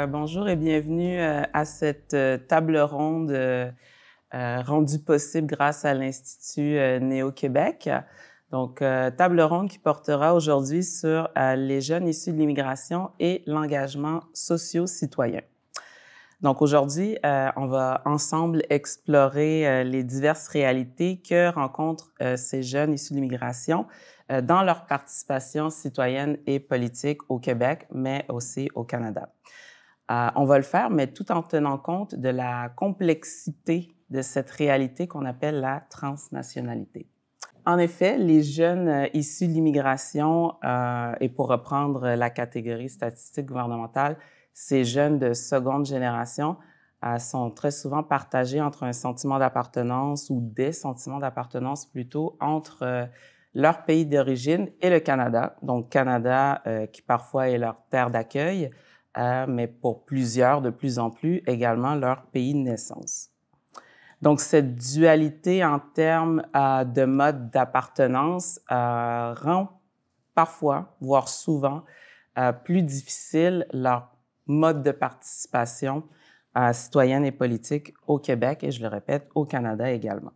bonjour et bienvenue à cette table ronde rendue possible grâce à l'Institut Néo-Québec. Donc, table ronde qui portera aujourd'hui sur les jeunes issus de l'immigration et l'engagement socio-citoyen. Donc, aujourd'hui, on va ensemble explorer les diverses réalités que rencontrent ces jeunes issus de l'immigration dans leur participation citoyenne et politique au Québec, mais aussi au Canada. On va le faire, mais tout en tenant compte de la complexité de cette réalité qu'on appelle la transnationalité. En effet, les jeunes issus de l'immigration, et pour reprendre la catégorie statistique gouvernementale, ces jeunes de seconde génération sont très souvent partagés entre un sentiment d'appartenance ou des sentiments d'appartenance plutôt entre leur pays d'origine et le Canada. Donc, Canada qui parfois est leur terre d'accueil, mais pour plusieurs, de plus en plus, également leur pays de naissance. Donc, cette dualité en termes de mode d'appartenance rend parfois, voire souvent, plus difficile leur mode de participation citoyenne et politique au Québec et, je le répète, au Canada également.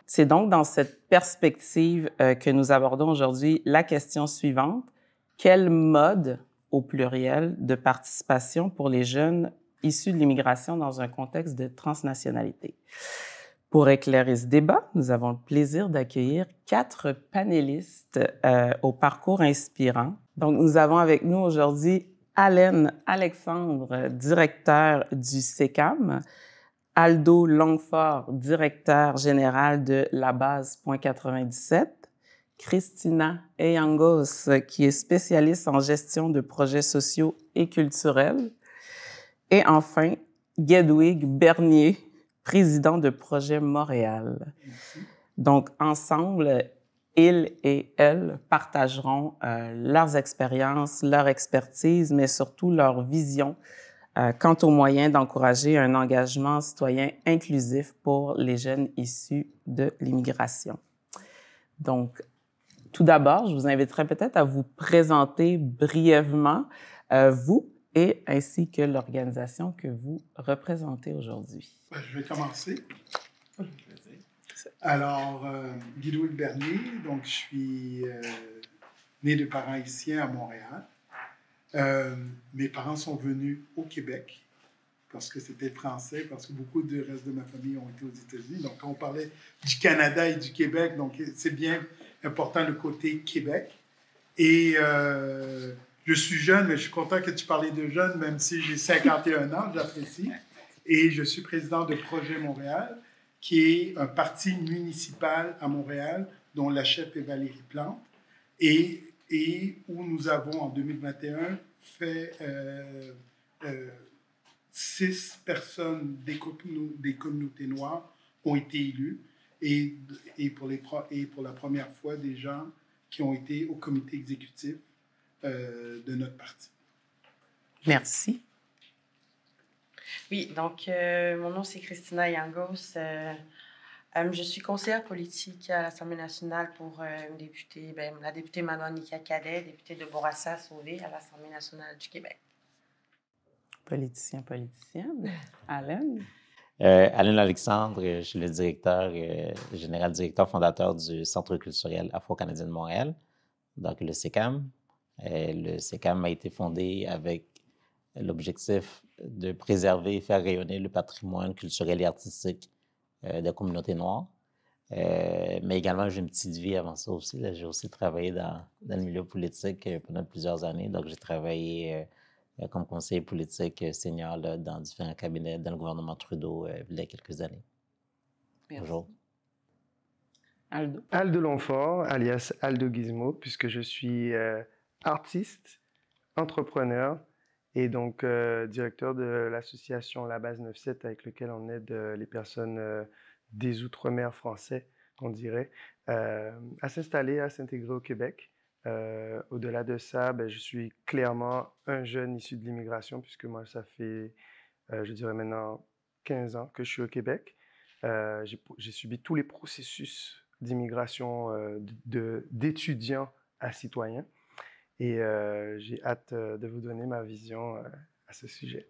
C'est donc dans cette perspective que nous abordons aujourd'hui la question suivante. Quel mode, au pluriel, de participation pour les jeunes issus de l'immigration dans un contexte de transnationalité? Pour éclairer ce débat, nous avons le plaisir d'accueillir 4 panélistes au parcours inspirant. Donc, nous avons avec nous aujourd'hui Allen Alexandre, directeur du SECAM, Aldo Longfort, directeur général de la base .97, Christina Eyangos, qui est spécialiste en gestion de projets sociaux et culturels, et enfin, Gedwig Bernier, président de Projet Montréal. Merci. Donc, ensemble, ils et elles partageront leurs expériences, leur expertise, mais surtout leur vision quant aux moyens d'encourager un engagement citoyen inclusif pour les jeunes issus de l'immigration. Donc, tout d'abord, je vous inviterai peut-être à vous présenter brièvement vous et ainsi que l'organisation que vous représentez aujourd'hui. Je vais commencer. Alors, Guido Bernier, donc je suis né de parents haïtiens à Montréal. Mes parents sont venus au Québec parce que c'était français, parce que beaucoup du reste de ma famille ont été aux États-Unis. Donc, quand on parlait du Canada et du Québec, donc c'est bien important le côté Québec. Et je suis jeune, mais je suis content que tu parlais de jeune, même si j'ai 51 ans, j'apprécie. Et je suis président de Projet Montréal, qui est un parti municipal à Montréal, dont la chef est Valérie Plante, et où nous avons, en 2021, fait 6 personnes des communautés noires ont été élues, et pour la première fois, des gens qui ont été au comité exécutif de notre parti. Merci. Oui, donc mon nom c'est Christina Yangos. Je suis conseillère politique à l'Assemblée nationale pour la députée Manon Nika-Cadet, députée de Bourassa-Sauvé à l'Assemblée nationale du Québec. Politicienne. Allen? Allen Alexandre, je suis le général directeur fondateur du Centre culturel afro-canadien de Montréal, donc le SECAM. Le SECAM a été fondé avec l'objectif de préserver et faire rayonner le patrimoine culturel et artistique des communautés noires. Mais également, j'ai une petite vie avant ça aussi. Là, j'ai aussi travaillé dans le milieu politique pendant plusieurs années. Donc, j'ai travaillé comme conseiller politique senior là, dans différents cabinets dans le gouvernement Trudeau il y a quelques années. Merci. Bonjour. Aldo? Aldo Longfort, alias Aldo Gizmo, puisque je suis artiste, entrepreneur et donc directeur de l'association La Base 97 avec lequel on aide les personnes des Outre-mer français, on dirait, à s'installer, à s'intégrer au Québec. Au-delà de ça, je suis clairement un jeune issu de l'immigration, puisque moi, ça fait, je dirais maintenant, 15 ans que je suis au Québec. J'ai subi tous les processus d'immigration d'étudiants à citoyens. Et j'ai hâte de vous donner ma vision à ce sujet.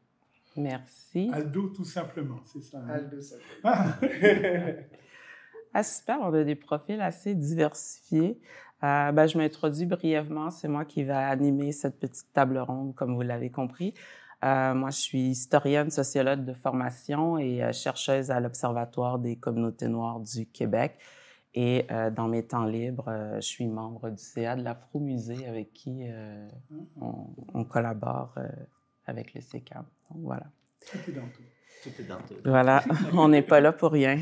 Merci. Aldo, tout simplement, c'est ça. Hein? Aldo, simplement. Ah, super, on a des profils assez diversifiés. Je m'introduis brièvement. C'est moi qui vais animer cette petite table ronde, comme vous l'avez compris. Moi, je suis historienne, sociologue de formation et chercheuse à l'Observatoire des communautés noires du Québec. Et dans mes temps libres, je suis membre du CA de l'Afro-Musée avec qui on collabore avec le CECAM. Donc, voilà. Tout est dans tout. Tout est dans tout. Voilà, on n'est pas là pour rien.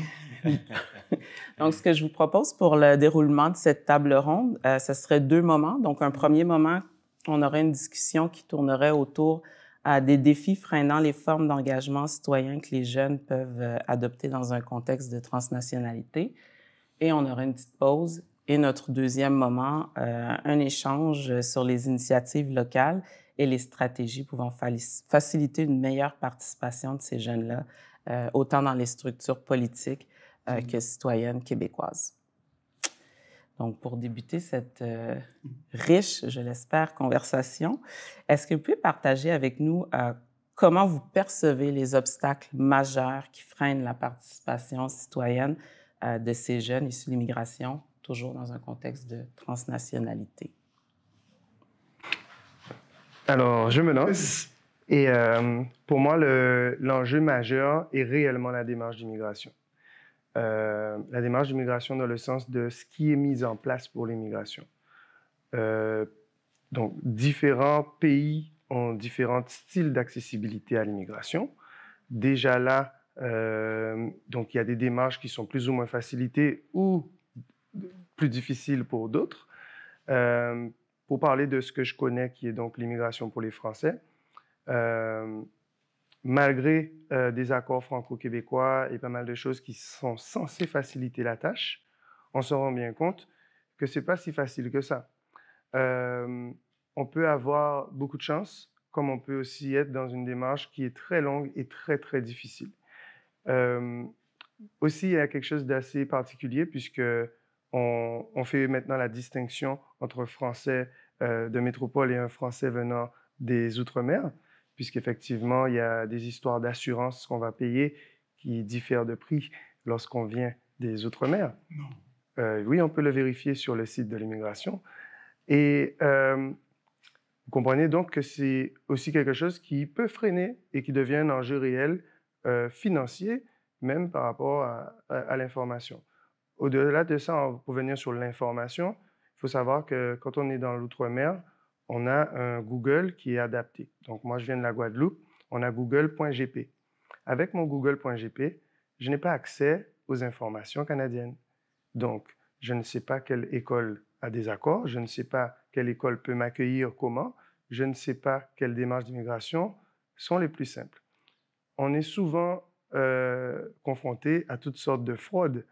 Donc, ce que je vous propose pour le déroulement de cette table ronde, ce serait 2 moments. Donc, un premier moment, on aurait une discussion qui tournerait autour des défis freinant les formes d'engagement citoyen que les jeunes peuvent adopter dans un contexte de transnationalité. Et on aurait une petite pause. Et notre deuxième moment, un échange sur les initiatives locales et les stratégies pouvant faciliter une meilleure participation de ces jeunes-là, autant dans les structures politiques que citoyennes québécoises. Donc, pour débuter cette riche, je l'espère, conversation, est-ce que vous pouvez partager avec nous comment vous percevez les obstacles majeurs qui freinent la participation citoyenne de ces jeunes issus de l'immigration, toujours dans un contexte de transnationalité? Alors, je me lance. Et pour moi, l'enjeu majeur est réellement la démarche d'immigration. La démarche d'immigration dans le sens de ce qui est mis en place pour l'immigration. Donc, différents pays ont différents styles d'accessibilité à l'immigration. Déjà là, donc il y a des démarches qui sont plus ou moins facilitées ou plus difficiles pour d'autres. Pour parler de ce que je connais, qui est donc l'immigration pour les Français, malgré des accords franco-québécois et pas mal de choses qui sont censées faciliter la tâche, on se rend bien compte que ce n'est pas si facile que ça. On peut avoir beaucoup de chance, comme on peut aussi être dans une démarche qui est très longue et très, très difficile. Aussi, il y a quelque chose d'assez particulier puisque on fait maintenant la distinction entre un Français de métropole et un Français venant des Outre-mer, puisqu'effectivement, il y a des histoires d'assurance qu'on va payer qui diffèrent de prix lorsqu'on vient des Outre-mer. Oui, on peut le vérifier sur le site de l'immigration. Et vous comprenez donc que c'est aussi quelque chose qui peut freiner et qui devient un enjeu réel financier, même par rapport à l'information. Au-delà de ça, pour venir sur l'information, il faut savoir que quand on est dans l'outre-mer, on a un Google qui est adapté. Donc, moi, je viens de la Guadeloupe, on a google.gp. Avec mon google.gp, je n'ai pas accès aux informations canadiennes. Donc, je ne sais pas quelle école a des accords, je ne sais pas quelle école peut m'accueillir comment, je ne sais pas quelles démarches d'immigration sont les plus simples. On est souvent confronté à toutes sortes de fraudes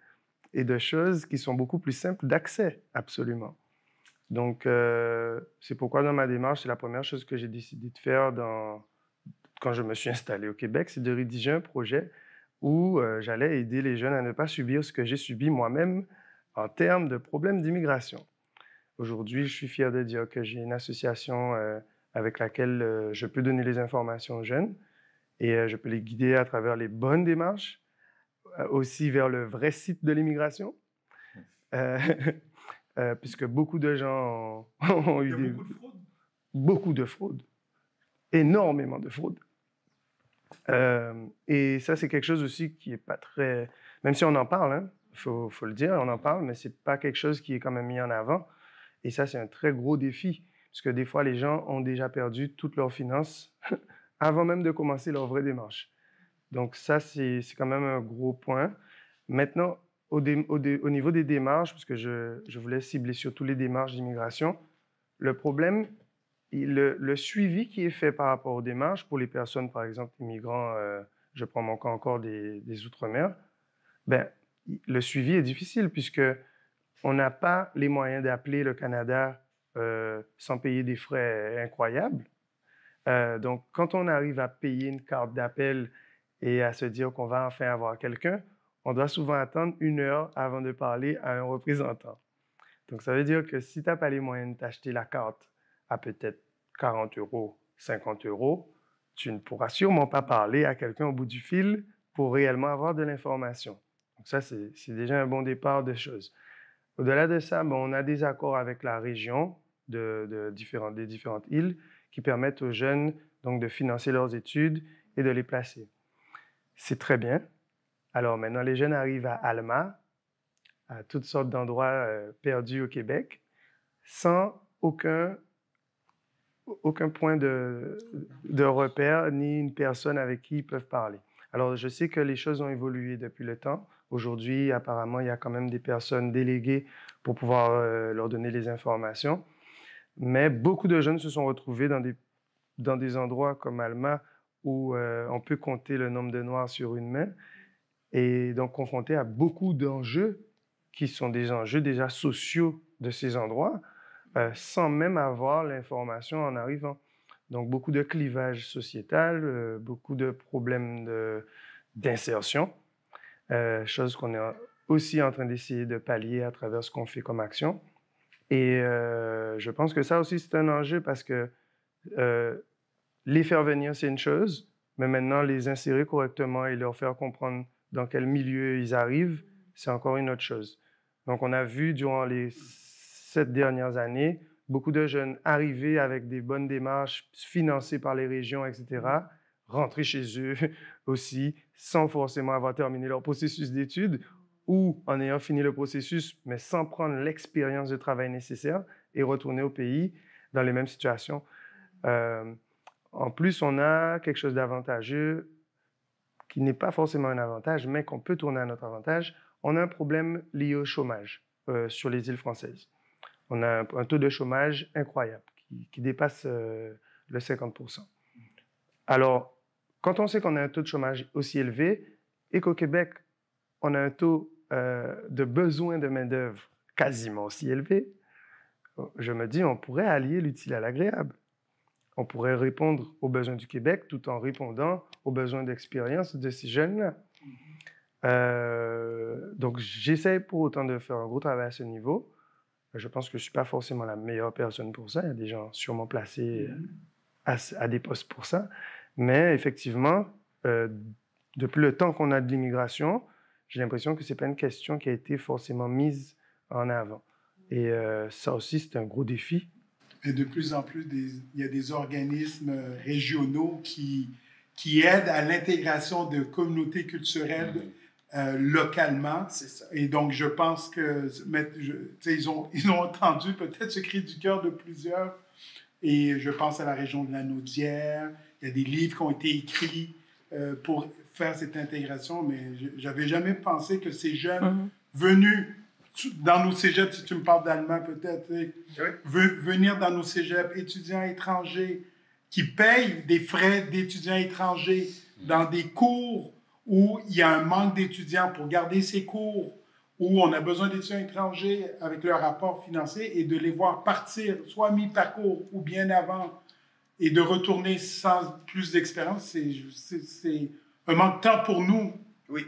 et de choses qui sont beaucoup plus simples d'accès, absolument. Donc, c'est pourquoi dans ma démarche, c'est la première chose que j'ai décidé de faire quand je me suis installé au Québec, c'est de rédiger un projet où j'allais aider les jeunes à ne pas subir ce que j'ai subi moi-même en termes de problèmes d'immigration. Aujourd'hui, je suis fier de dire que j'ai une association avec laquelle je peux donner les informations aux jeunes et je peux les guider à travers les bonnes démarches, aussi vers le vrai site de l'immigration, puisque beaucoup de gens ont eu beaucoup de fraudes, énormément de fraudes. Et ça, c'est quelque chose aussi qui n'est pas très... Même si on en parle, hein, faut le dire, on en parle, mais ce n'est pas quelque chose qui est quand même mis en avant. Et ça, c'est un très gros défi, parce que des fois, les gens ont déjà perdu toutes leurs finances avant même de commencer leur vraie démarche. Donc ça, c'est quand même un gros point. Maintenant, au niveau des démarches, parce que je voulais cibler surtout les démarches d'immigration, le problème, le suivi qui est fait par rapport aux démarches pour les personnes, par exemple, immigrants, je prends mon cas encore des Outre-mer, ben, le suivi est difficile puisque on n'a pas les moyens d'appeler le Canada sans payer des frais incroyables. Donc, quand on arrive à payer une carte d'appel et à se dire qu'on va enfin avoir quelqu'un, on doit souvent attendre 1 heure avant de parler à un représentant. Donc, ça veut dire que si tu n'as pas les moyens de t'acheter la carte à peut-être 40 €, 50 €, tu ne pourras sûrement pas parler à quelqu'un au bout du fil pour réellement avoir de l'information. Donc ça, c'est déjà un bon départ de choses. Au-delà de ça, on a des accords avec la région des différentes îles qui permettent aux jeunes donc, de financer leurs études et de les placer. C'est très bien. Alors maintenant, les jeunes arrivent à Alma, à toutes sortes d'endroits perdus au Québec, sans aucun point de repère, ni une personne avec qui ils peuvent parler. Alors, je sais que les choses ont évolué depuis le temps. Aujourd'hui, apparemment, il y a quand même des personnes déléguées pour pouvoir leur donner les informations. Mais beaucoup de jeunes se sont retrouvés dans des endroits comme Alma où on peut compter le nombre de Noirs sur une main et donc confrontés à beaucoup d'enjeux qui sont des enjeux déjà sociaux de ces endroits, sans même avoir l'information en arrivant. Donc, beaucoup de clivage sociétal, beaucoup de problèmes d'insertion, chose qu'on est aussi en train d'essayer de pallier à travers ce qu'on fait comme action. Et je pense que ça aussi, c'est un enjeu parce que les faire venir, c'est une chose, mais maintenant, les insérer correctement et leur faire comprendre dans quel milieu ils arrivent, c'est encore une autre chose. Donc, on a vu durant les 7 dernières années, beaucoup de jeunes arrivés avec des bonnes démarches financées par les régions, etc., rentrer chez eux aussi sans forcément avoir terminé leur processus d'études ou en ayant fini le processus, mais sans prendre l'expérience de travail nécessaire et retourner au pays dans les mêmes situations. En plus, on a quelque chose d'avantageux qui n'est pas forcément un avantage, mais qu'on peut tourner à notre avantage. On a un problème lié au chômage sur les îles françaises. On a un taux de chômage incroyable qui dépasse le 50%. Alors, quand on sait qu'on a un taux de chômage aussi élevé et qu'au Québec, on a un taux de besoin de main-d'œuvre quasiment aussi élevé, je me dis, on pourrait allier l'utile à l'agréable. On pourrait répondre aux besoins du Québec tout en répondant aux besoins d'expérience de ces jeunes-là. Donc, j'essaie pour autant de faire un gros travail à ce niveau. Je pense que je ne suis pas forcément la meilleure personne pour ça. Il y a des gens sûrement placés à des postes pour ça. Mais effectivement, depuis le temps qu'on a de l'immigration, j'ai l'impression que ce n'est pas une question qui a été forcément mise en avant. Et ça aussi, c'est un gros défi. Et de plus en plus, il y a des organismes régionaux qui aident à l'intégration de communautés culturelles localement. C'est ça. Et donc, je pense que ils ont entendu peut-être ce cri du cœur de plusieurs. Et je pense à la région de la Naudière. Il y a des livres qui ont été écrits pour faire cette intégration, mais je n'avais jamais pensé que ces jeunes venus dans nos cégeps, si tu me parles d'allemand peut-être, venir dans nos cégeps, étudiants étrangers qui payent des frais d'étudiants étrangers dans des cours où il y a un manque d'étudiants pour garder ces cours, où on a besoin d'étudiants étrangers avec leur rapport financier et de les voir partir, soit mi-parcours ou bien avant, et de retourner sans plus d'expérience, c'est un manque de temps pour nous. Oui.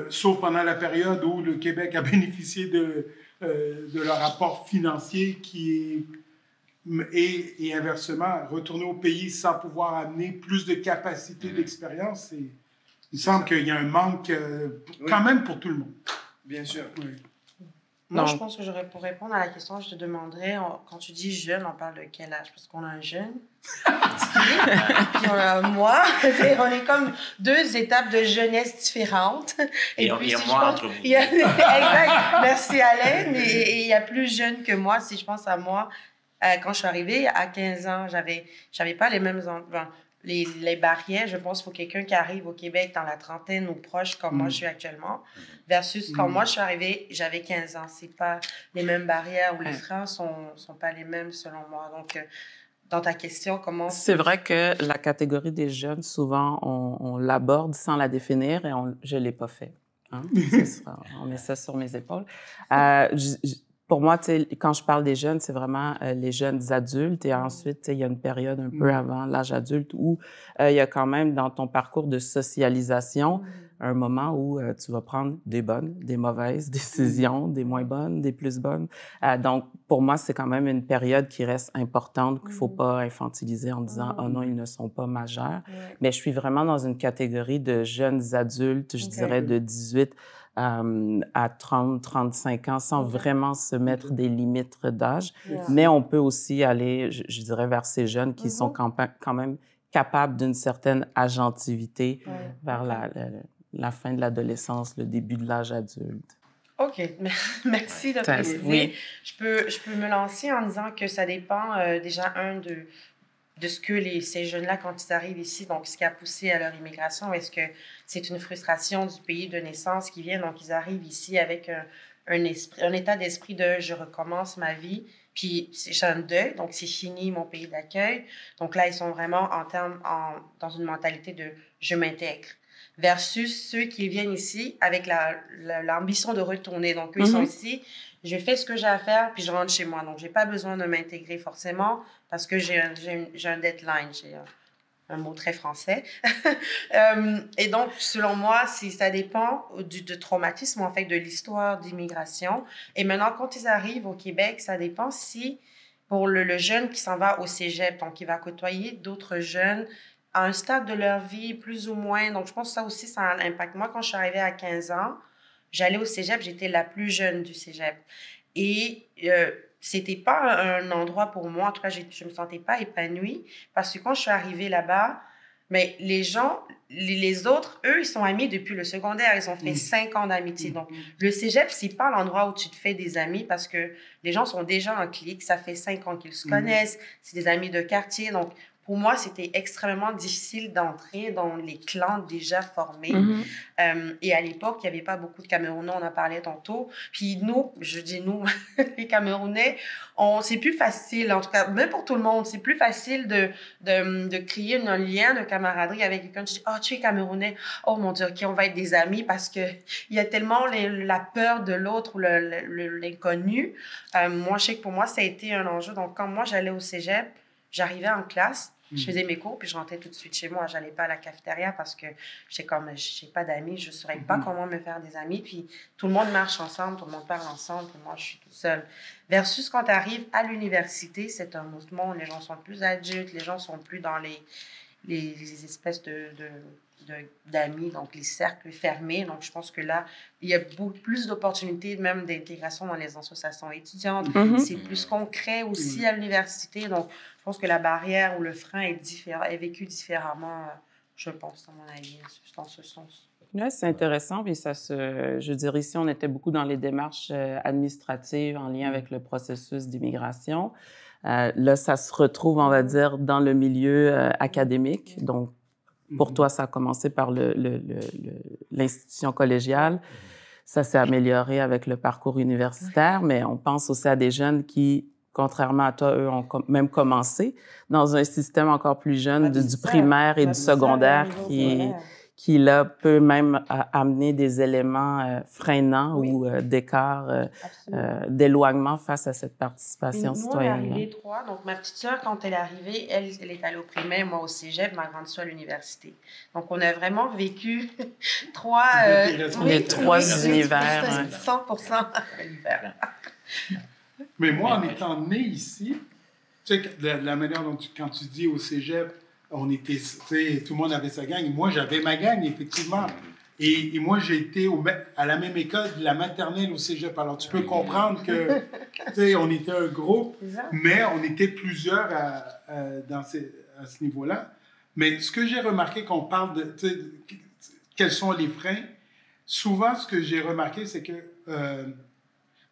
Sauf pendant la période où le Québec a bénéficié de leur rapport financier et inversement, retourner au pays sans pouvoir amener plus de capacité d'expérience, il me semble qu'il y a un manque quand même pour tout le monde. Bien sûr. Oui. Moi, je pense que pour répondre à la question, je te demanderais, quand tu dis jeune, on parle de quel âge? Parce qu'on a un jeune, puis on a un moi, on est comme 2 étapes de jeunesse différentes. Et puis, il y a moi entre vous. Exact, merci Alain. Et il y a plus jeune que moi, si je pense à moi, quand je suis arrivée à 15 ans, j'avais pas les mêmes... Les barrières, je pense, pour quelqu'un qui arrive au Québec dans la trentaine ou proche, comme moi je suis actuellement, versus quand moi je suis arrivée, j'avais 15 ans. C'est pas les mêmes barrières ou les freins sont pas les mêmes selon moi. Donc, dans ta question, comment... C'est vrai que la catégorie des jeunes, souvent, on l'aborde sans la définir et je l'ai pas fait. Hein? On met ça sur mes épaules. Pour moi, quand je parle des jeunes, c'est vraiment les jeunes adultes. Et ensuite, il y a une période un peu avant l'âge adulte où il y a quand même, dans ton parcours de socialisation, un moment où tu vas prendre des bonnes, des mauvaises décisions, des moins bonnes, des plus bonnes. Donc, pour moi, c'est quand même une période qui reste importante, qu'il ne faut pas infantiliser en disant « Oh non, ils ne sont pas majeurs ». Mais je suis vraiment dans une catégorie de jeunes adultes, je dirais de 18 à 30, 35 ans, sans vraiment se mettre des limites d'âge. Mais on peut aussi aller, je dirais, vers ces jeunes qui sont quand même capables d'une certaine agentivité vers la fin de l'adolescence, le début de l'âge adulte. OK. Merci de préciser. Oui. Je peux me lancer en disant que ça dépend déjà, de ce que ces jeunes-là, quand ils arrivent ici, donc ce qui a poussé à leur immigration, est-ce que c'est une frustration du pays de naissance qui vient, donc ils arrivent ici avec un état d'esprit de « je recommence ma vie », puis j'ai un deuil, donc c'est fini mon pays d'accueil. Donc là, ils sont vraiment dans une mentalité de « je m'intègre ». Versus ceux qui viennent ici avec l'ambition de retourner. Donc, eux, ils sont ici, je fais ce que j'ai à faire, puis je rentre chez moi. Donc, je n'ai pas besoin de m'intégrer forcément parce que j'ai un deadline, j'ai un mot très français. Et donc, selon moi, ça dépend du traumatisme, en fait, de l'histoire d'immigration. Et maintenant, quand ils arrivent au Québec, ça dépend si, pour le jeune qui s'en va au cégep, donc il va côtoyer d'autres jeunes à un stade de leur vie, plus ou moins. Donc, je pense que ça aussi, ça a un impact. Moi, quand je suis arrivée à 15 ans, j'allais au cégep, j'étais la plus jeune du cégep. Et c'était pas un endroit pour moi, en tout cas, je me sentais pas épanouie, parce que quand je suis arrivée là-bas, mais les gens, les autres, eux, ils sont amis depuis le secondaire. Ils ont fait 5 ans d'amitié. Donc, le cégep, c'est pas l'endroit où tu te fais des amis parce que les gens sont déjà en clique. Ça fait 5 ans qu'ils se connaissent. C'est des amis de quartier. Donc, pour moi, c'était extrêmement difficile d'entrer dans les clans déjà formés. Et à l'époque, il n'y avait pas beaucoup de Camerounais, on en parlait tantôt. Puis nous, je dis nous, les Camerounais, c'est plus facile, en tout cas, même pour tout le monde, c'est plus facile de créer un lien de camaraderie avec quelqu'un. Tu dis, oh, tu es Camerounais, oh mon Dieu, OK, on va être des amis parce qu'il y a tellement la peur de l'autre ou l'inconnu. Moi, je sais que pour moi, ça a été un enjeu. Donc, quand moi, j'allais au cégep, j'arrivais en classe, je faisais mes cours, puis je rentrais tout de suite chez moi. Je n'allais pas à la cafétéria parce que je n'ai pas d'amis, je ne saurais pas comment me faire des amis. Puis tout le monde marche ensemble, tout le monde parle ensemble, puis moi, je suis toute seule. Versus quand tu arrives à l'université, c'est un autre monde. Les gens sont plus adultes, les gens sont plus dans les espèces d'amis, donc les cercles fermés. Donc, je pense que là, il y a beaucoup plus d'opportunités même d'intégration dans les associations étudiantes. C'est plus concret aussi à l'université. Donc, je pense que la barrière ou le frein est vécu différemment, je pense, à mon avis, dans ce sens. Oui, c'est intéressant. Puis je dirais, ici, on était beaucoup dans les démarches administratives en lien avec le processus d'immigration. Là, ça se retrouve, on va dire, dans le milieu académique. Donc, pour toi, ça a commencé par l'institution collégiale. Ça s'est amélioré avec le parcours universitaire, mais on pense aussi à des jeunes qui, contrairement à toi, eux ont même commencé dans un système encore plus jeune du primaire et du secondaire qui là, peut même amener des éléments freinants ou d'écart, d'éloignement face à cette participation citoyenne. Nous, on est arrivés 3. Donc, ma petite sœur, quand elle est arrivée, elle est allée au primaire, moi au cégep, ma grande sœur à l'université. Donc, on a vraiment vécu les 3 univers. 100% à l'hiver. Mais moi, en étant né ici, tu sais, la manière dont quand tu dis au cégep, on était, tu sais, tout le monde avait sa gang. Moi, j'avais ma gang, effectivement. Et moi, j'ai été à la même école, de la maternelle au cégep. Alors, tu peux comprendre que, tu sais, on était un groupe, mais on était plusieurs à ce niveau-là. Mais ce que j'ai remarqué quand on parle de, tu sais, quels sont les freins, souvent, ce que j'ai remarqué, c'est que,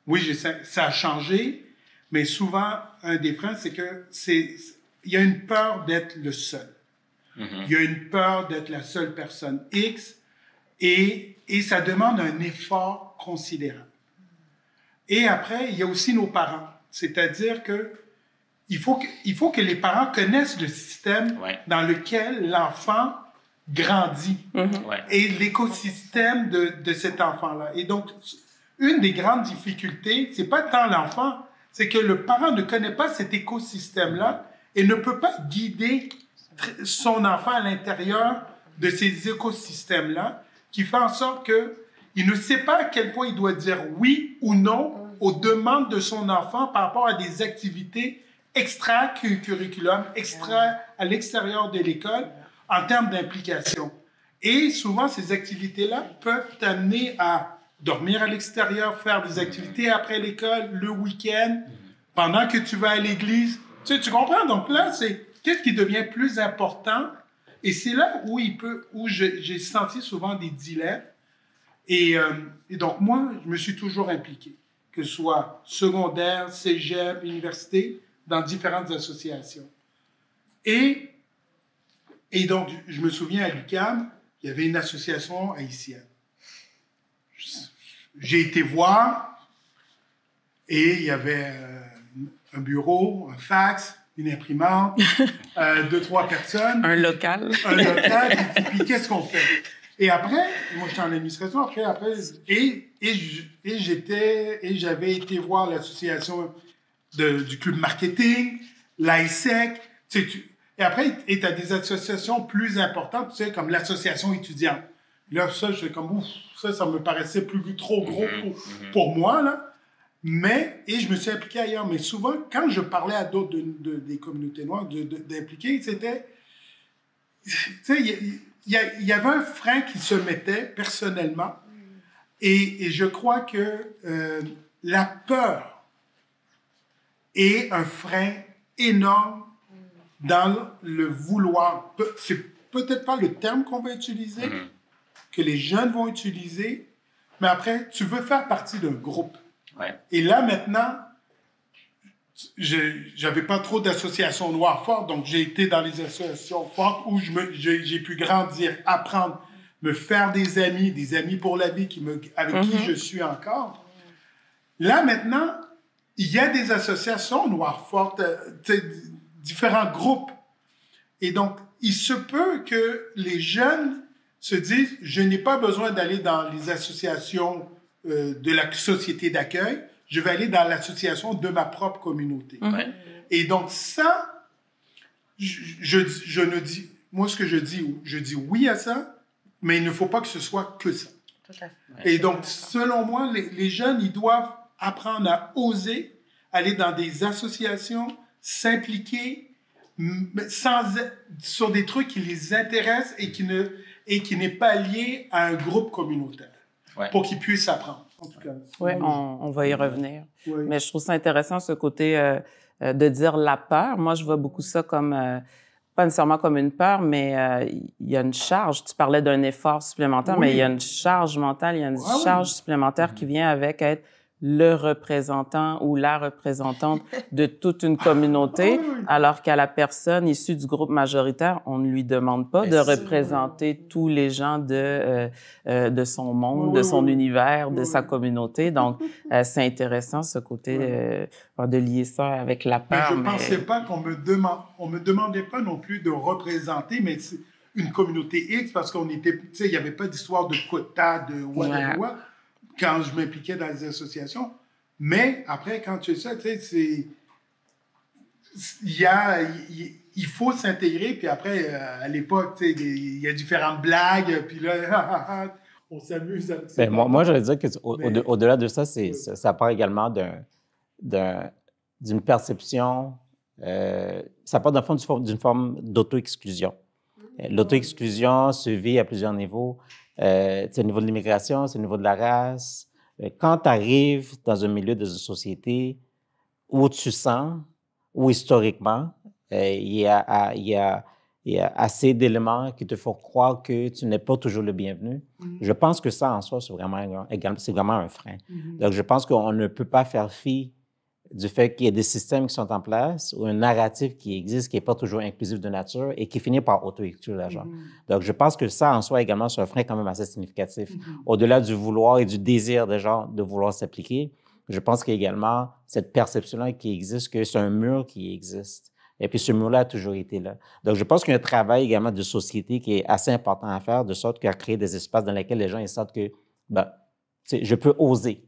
oui, ça a changé, mais souvent, un des freins, c'est que il y a une peur d'être le seul. Il y a une peur d'être la seule personne X et ça demande un effort considérable. Et après, il y a aussi nos parents. C'est-à-dire que il faut que les parents connaissent le système dans lequel l'enfant grandit et l'écosystème de cet enfant-là. Et donc, une des grandes difficultés, c'est pas tant l'enfant, c'est que le parent ne connaît pas cet écosystème-là et ne peut pas guider son enfant à l'intérieur de ces écosystèmes-là qui fait en sorte qu'il ne sait pas à quel point il doit dire oui ou non aux demandes de son enfant par rapport à des activités extra-curriculum, à l'extérieur de l'école, en termes d'implication. Et souvent, ces activités-là peuvent t'amener à dormir à l'extérieur, faire des activités après l'école, le week-end, pendant que tu vas à l'église. Tu comprends? Donc là, c'est qu'est-ce qui devient plus important? Et c'est là où j'ai senti souvent des dilemmes. Et donc, moi, je me suis toujours impliqué, que ce soit secondaire, cégep, université, dans différentes associations. Et donc, je me souviens à l'UQAM, il y avait une association haïtienne. J'ai été voir et il y avait un bureau, un fax, une imprimante, 2-3 personnes. Un local. Un local, et puis qu'est-ce qu'on fait? Et après, moi j'étais en administration, j'avais été voir l'association du club marketing, l'AISEC, et après, tu as des associations plus importantes, tu sais, comme l'association étudiante. Là, ça, je fais comme, ouf, ça me paraissait trop gros pour moi, là. Et je me suis impliqué ailleurs. Mais souvent, quand je parlais à d'autres des communautés noires d'impliquer, c'était, tu sais, il y avait un frein qui se mettait personnellement. Et je crois que la peur est un frein énorme dans le vouloir. C'est peut-être pas le terme qu'on va utiliser, que les jeunes vont utiliser, mais après, tu veux faire partie d'un groupe. Ouais. Et là, maintenant, j'avais pas trop d'associations noires fortes, donc j'ai été dans les associations fortes où j'ai pu grandir, apprendre, me faire des amis pour la vie avec qui je suis encore. Là, maintenant, il y a des associations noires fortes, différents groupes. Et donc, il se peut que les jeunes se disent, je n'ai pas besoin d'aller dans les associations de la société d'accueil, je vais aller dans l'association de ma propre communauté. Et donc ça, moi ce que je dis oui à ça, mais il ne faut pas que ce soit que ça. Tout à fait. Et donc, selon moi, les jeunes, ils doivent apprendre à oser aller dans des associations, s'impliquer sur des trucs qui les intéressent et qui n'est pas lié à un groupe communautaire, pour qu'ils puissent apprendre. En tout cas. Oui, on va y revenir. Oui. Mais je trouve ça intéressant, ce côté de dire la peur. Moi, je vois beaucoup ça comme, pas nécessairement comme une peur, mais il y a une charge. Tu parlais d'un effort supplémentaire, mais il y a une charge mentale, il y a une charge supplémentaire qui vient avec être le représentant ou la représentante de toute une communauté, alors qu'à la personne issue du groupe majoritaire, on ne lui demande pas de représenter tous les gens de son monde, de son univers, de sa communauté. Donc, c'est intéressant, ce côté de lier ça avec la peur. Je ne pensais pas qu'on me demandait pas non plus de représenter, mais une communauté X, parce qu'on était, tu sais, il n'y avait pas d'histoire de quota, de whatever. Quand je m'impliquais dans les associations. Mais après, quand tu sais ça, tu sais, il faut s'intégrer, puis après, à l'époque, tu sais, il y a différentes blagues, puis là, on s'amuse. Moi, je veux dire qu'au-delà de ça, ça part également d'une perception, ça part d'une forme d'auto-exclusion. L'auto-exclusion se vit à plusieurs niveaux. C'est au niveau de l'immigration, c'est au niveau de la race. Quand tu arrives dans un milieu, dans une société où tu sens, où historiquement, il y a assez d'éléments qui te font croire que tu n'es pas toujours le bienvenu, je pense que ça, en soi, c'est vraiment un frein. Donc, je pense qu'on ne peut pas faire fi du fait qu'il y a des systèmes qui sont en place ou un narratif qui existe, qui n'est pas toujours inclusif de nature et qui finit par auto-exclure les gens. Donc, je pense que ça, en soi, également, c'est un frein quand même assez significatif. Au-delà du vouloir et du désir des gens de vouloir s'appliquer, je pense qu'il y a également cette perception-là qui existe, que c'est un mur qui existe. Et puis, ce mur-là a toujours été là. Donc, je pense qu'il y a un travail également de société qui est assez important à faire, de sorte qu'à créer des espaces dans lesquels les gens ils sentent que, je peux oser.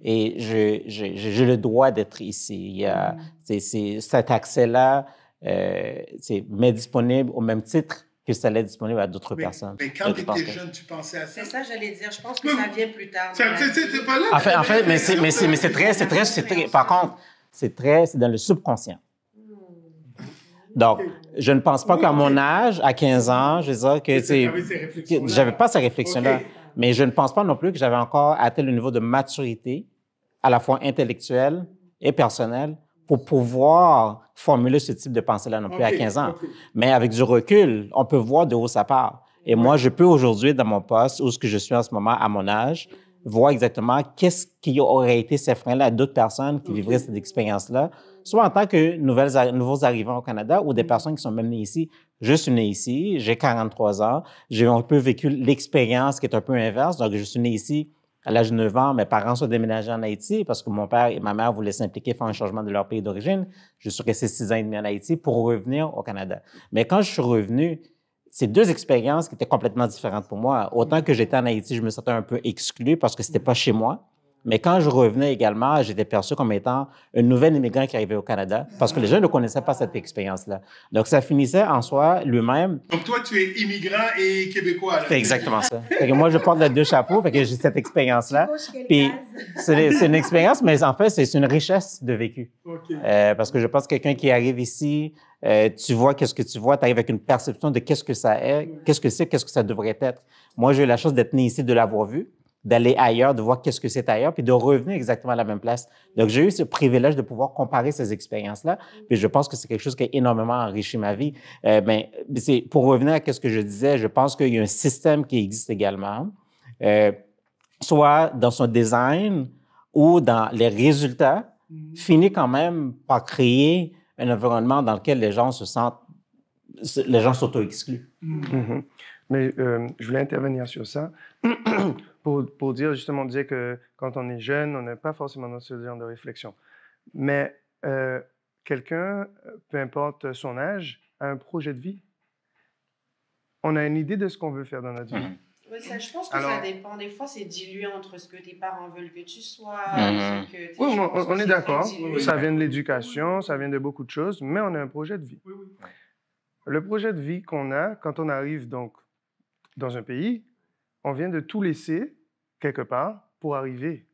Et j'ai le droit d'être ici. Il y a cet accès-là m'est disponible au même titre que ça allait être disponible à d'autres Mais personnes. quand tu étais jeune, tu pensais à ça? C'est ça, j'allais dire. Je pense que ça vient plus tard. C'est pas là. En fait, mais c'est très, par contre, c'est dans le subconscient. Donc, je ne pense pas qu'à mon âge, à 15 ans, je veux dire que j'avais pas ces réflexions-là. Okay. Mais je ne pense pas non plus que j'avais encore atteint le niveau de maturité, à la fois intellectuelle et personnelle, pour pouvoir formuler ce type de pensée-là non plus à 15 ans. Mais avec du recul, on peut voir de où ça part. Et moi, je peux aujourd'hui, dans mon poste, où ce que je suis en ce moment, à mon âge, voir exactement qu'est-ce qui aurait été ces freins-là à d'autres personnes qui vivraient cette expérience-là, soit en tant que nouveaux arrivants au Canada ou des personnes qui sont même nées ici. Je suis né ici, j'ai 43 ans, j'ai un peu vécu l'expérience qui est un peu inverse. Donc, je suis né ici à l'âge de 9 ans. Mes parents sont déménagés en Haïti parce que mon père et ma mère voulaient s'impliquer, faire un changement de leur pays d'origine. Je suis resté 6 ans et demi en Haïti pour revenir au Canada. Mais quand je suis revenu, c'est deux expériences qui étaient complètement différentes pour moi. Autant que j'étais en Haïti, je me sentais un peu exclu parce que c'était pas chez moi. Mais quand je revenais également, j'étais perçu comme étant un nouvel immigrant qui arrivait au Canada parce que les gens ne connaissaient pas cette expérience-là. Donc, ça finissait en soi lui-même. Donc, toi, tu es immigrant et québécois. C'est exactement ça. Fait que moi, je porte les deux chapeaux, fait que j'ai cette expérience-là. Puis, c'est une expérience, mais en fait, c'est une richesse de vécu. Okay. Parce que je pense que quelqu'un qui arrive ici, tu vois qu'est-ce que tu vois, tu arrives avec une perception de qu'est-ce que ça est, qu'est-ce que c'est, qu'est-ce que ça devrait être. Moi, j'ai eu la chance d'être né ici, de l'avoir vu, d'aller ailleurs, de voir qu'est-ce que c'est ailleurs, puis de revenir exactement à la même place. Donc, j'ai eu ce privilège de pouvoir comparer ces expériences-là, puis je pense que c'est quelque chose qui a énormément enrichi ma vie. Mais c'est pour revenir à ce que je disais, je pense qu'il y a un système qui existe également, soit dans son design ou dans les résultats, finit quand même par créer un environnement dans lequel les gens s'auto-excluent. Mm-hmm. Mais je voulais intervenir sur ça pour dire, justement, on disait que quand on est jeune, on n'a pas forcément dans ce genre de réflexion. Mais quelqu'un, peu importe son âge, a un projet de vie. On a une idée de ce qu'on veut faire dans notre vie. Oui, je pense que ça dépend. Des fois, c'est dilué entre ce que tes parents veulent que tu sois. Ce que oui, on est d'accord. Ça vient de l'éducation, ça vient de beaucoup de choses, mais on a un projet de vie. Le projet de vie qu'on a, quand on arrive donc dans un pays, on vient de tout laisser quelque part pour arriver.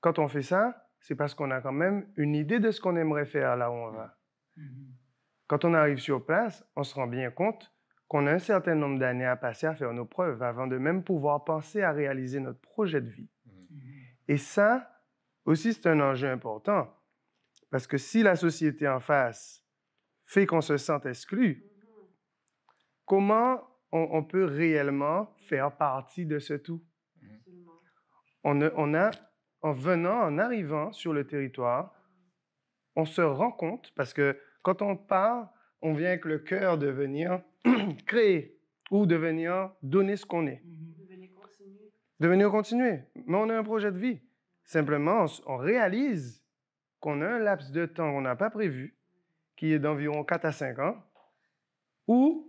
Quand on fait ça, c'est parce qu'on a quand même une idée de ce qu'on aimerait faire là où on va. Quand on arrive sur place, on se rend bien compte qu'on a un certain nombre d'années à passer à faire nos preuves avant de même pouvoir penser à réaliser notre projet de vie. Et ça, aussi, c'est un enjeu important. Parce que si la société en face fait qu'on se sente exclu, comment on peut réellement faire partie de ce tout? En arrivant sur le territoire, on se rend compte, parce que quand on part, on vient avec le cœur de venir créer ou de venir donner ce qu'on est. De venir continuer. Mais on a un projet de vie. Simplement, on réalise qu'on a un laps de temps qu'on n'a pas prévu, qui est d'environ 4 à 5 ans, où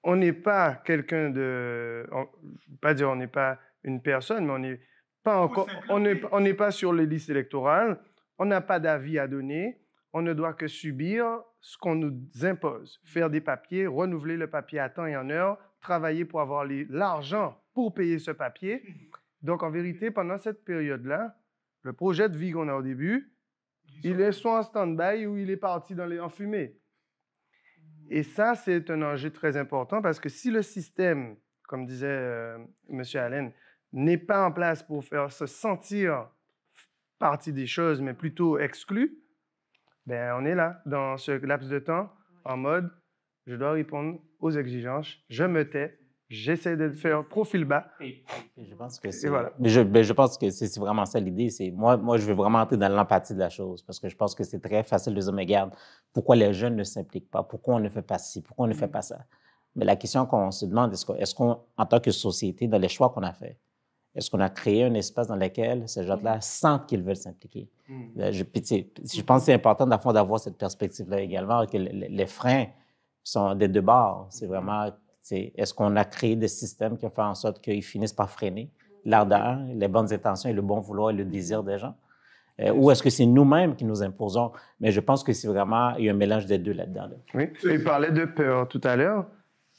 on n'est pas quelqu'un de... Je ne veux pas dire on n'est pas une personne, mais on n'est pas encore... On n'est pas sur les listes électorales, on n'a pas d'avis à donner, on ne doit que subir ce qu'on nous impose. Faire des papiers, renouveler le papier à temps et en heure, travailler pour avoir l'argent pour payer ce papier. Donc, en vérité, pendant cette période-là, le projet de vie qu'on a au début, il est soit en stand-by ou il est parti en fumée. Et ça, c'est un enjeu très important parce que si le système, comme disait M. Allen, n'est pas en place pour faire se sentir partie des choses, mais plutôt exclu, ben on est là, dans ce laps de temps, en mode, je dois répondre aux exigences, je me tais, j'essaie de faire profil bas. Je pense que c'est voilà. je pense que c'est vraiment ça l'idée. Moi, je veux vraiment entrer dans l'empathie de la chose parce que je pense que c'est très facile de dire, mais regarde, pourquoi les jeunes ne s'impliquent pas? Pourquoi on ne fait pas ci? Pourquoi on ne fait pas ça? Mais la question qu'on se demande, est-ce qu'on, en tant que société, dans les choix qu'on a faits, est-ce qu'on a créé un espace dans lequel ces gens-là sentent qu'ils veulent s'impliquer? Je pense que c'est important d'avoir cette perspective-là également, que les freins sont des deux bords. C'est vraiment, est-ce qu'on a créé des systèmes qui ont fait en sorte qu'ils finissent par freiner l'ardeur, les bonnes intentions et le bon vouloir et le désir des gens? Ou est-ce que c'est nous-mêmes qui nous imposons? Mais je pense que c'est vraiment, il y a un mélange des deux là-dedans. Oui, il parlait de peur tout à l'heure.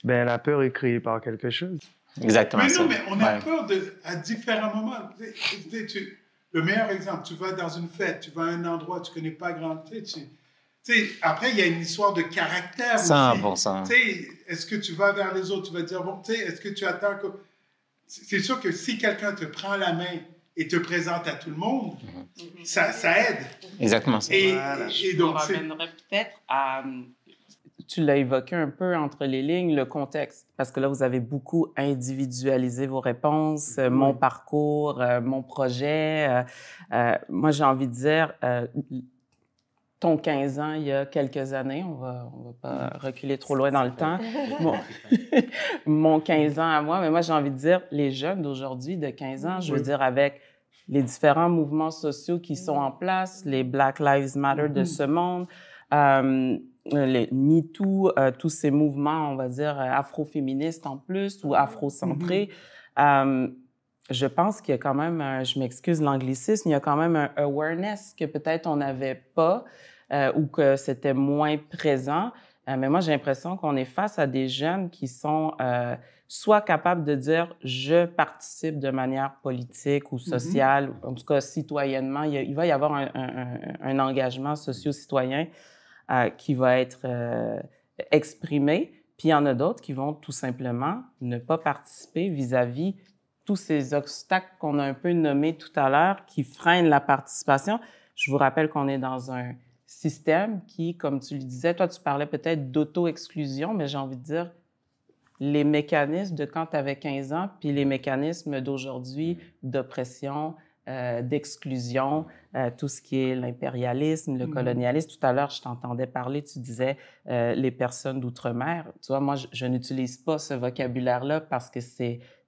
Ben, la peur est créée par quelque chose. Exactement Mais ça. non, mais on a Ouais. peur à différents moments. Le meilleur exemple, tu vas dans une fête, tu vas à un endroit, tu connais pas grand... Après, il y a une histoire de caractère 100%. aussi. Est-ce que tu vas vers les autres, tu vas dire, bon, est-ce que tu attends que... C'est sûr que si quelqu'un te prend la main et te présente à tout le monde, ça aide. Exactement ça. Et Je donc, vous ramènerais peut-être à... Tu l'as évoqué un peu entre les lignes, le contexte, parce que là, vous avez beaucoup individualisé vos réponses, mon parcours, mon projet. Moi, j'ai envie de dire, ton 15 ans il y a quelques années, on va pas reculer trop loin dans le temps, mon 15 ans à moi, mais moi, j'ai envie de dire, les jeunes d'aujourd'hui de 15 ans, je veux dire, avec les différents mouvements sociaux qui sont en place, les Black Lives Matter de ce monde, les MeToo, tous ces mouvements, on va dire, afro-féministes en plus ou afro-centrés. Je pense qu'il y a quand même, je m'excuse l'anglicisme, il y a quand même un awareness que peut-être on n'avait pas ou que c'était moins présent. Mais moi, j'ai l'impression qu'on est face à des jeunes qui sont soit capables de dire « je participe de manière politique ou sociale », en tout cas citoyennement. Il va y avoir un engagement socio-citoyen qui va être exprimé. Puis il y en a d'autres qui vont tout simplement ne pas participer vis-à-vis tous ces obstacles qu'on a un peu nommés tout à l'heure qui freinent la participation. Je vous rappelle qu'on est dans un système qui, comme tu le disais, toi, tu parlais peut-être d'auto-exclusion, mais j'ai envie de dire les mécanismes de quand tu avais 15 ans puis les mécanismes d'aujourd'hui d'oppression, d'exclusion, tout ce qui est l'impérialisme, le colonialisme. Tout à l'heure, je t'entendais parler, tu disais les personnes d'outre-mer. Tu vois, moi, je n'utilise pas ce vocabulaire-là parce que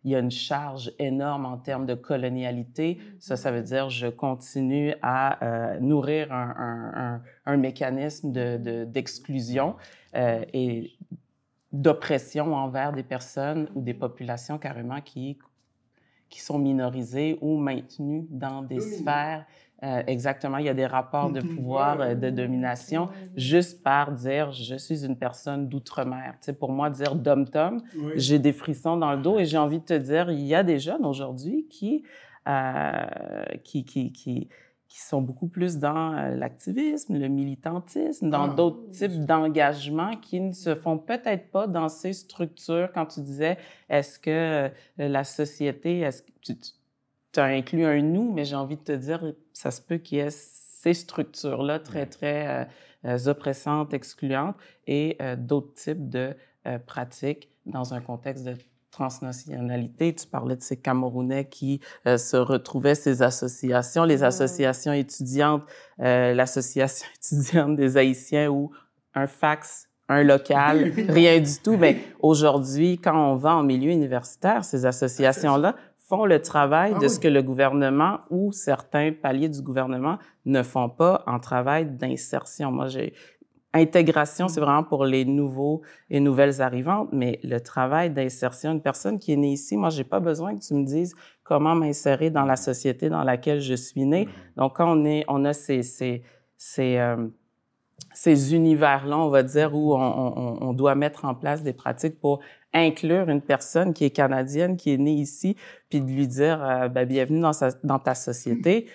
il y a une charge énorme en termes de colonialité. Ça veut dire je continue à nourrir un mécanisme d'exclusion et d'oppression envers des personnes ou des populations carrément qui sont minorisées ou maintenues dans des sphères. Exactement, il y a des rapports de pouvoir, de domination, juste par dire « je suis une personne d'outre-mer ». Tu sais, pour moi, dire « dom-tom », j'ai des frissons dans le dos et j'ai envie de te dire, il y a des jeunes aujourd'hui qui sont beaucoup plus dans l'activisme, le militantisme, dans d'autres types d'engagements qui ne se font peut-être pas dans ces structures. Quand tu disais, est-ce que la société, est-ce que tu as inclus un « nous », mais j'ai envie de te dire, ça se peut qu'il y ait ces structures-là très oppressantes, excluantes, et d'autres types de pratiques dans un contexte de transnationalité. Tu parlais de ces Camerounais qui se retrouvaient, ces associations, les associations étudiantes, l'association étudiante des Haïtiens ou un fax, un local, rien du tout. Mais aujourd'hui, quand on va en milieu universitaire, ces associations-là font le travail de ce que le gouvernement ou certains paliers du gouvernement ne font pas en travail d'insertion. Moi, intégration, c'est vraiment pour les nouveaux et nouvelles arrivantes, mais le travail d'insertion, une personne qui est née ici, moi, j'ai pas besoin que tu me dises comment m'insérer dans la société dans laquelle je suis née. Donc, quand on a ces univers-là, on va dire, où on doit mettre en place des pratiques pour inclure une personne qui est canadienne, qui est née ici, puis de lui dire bienvenue dans ta société.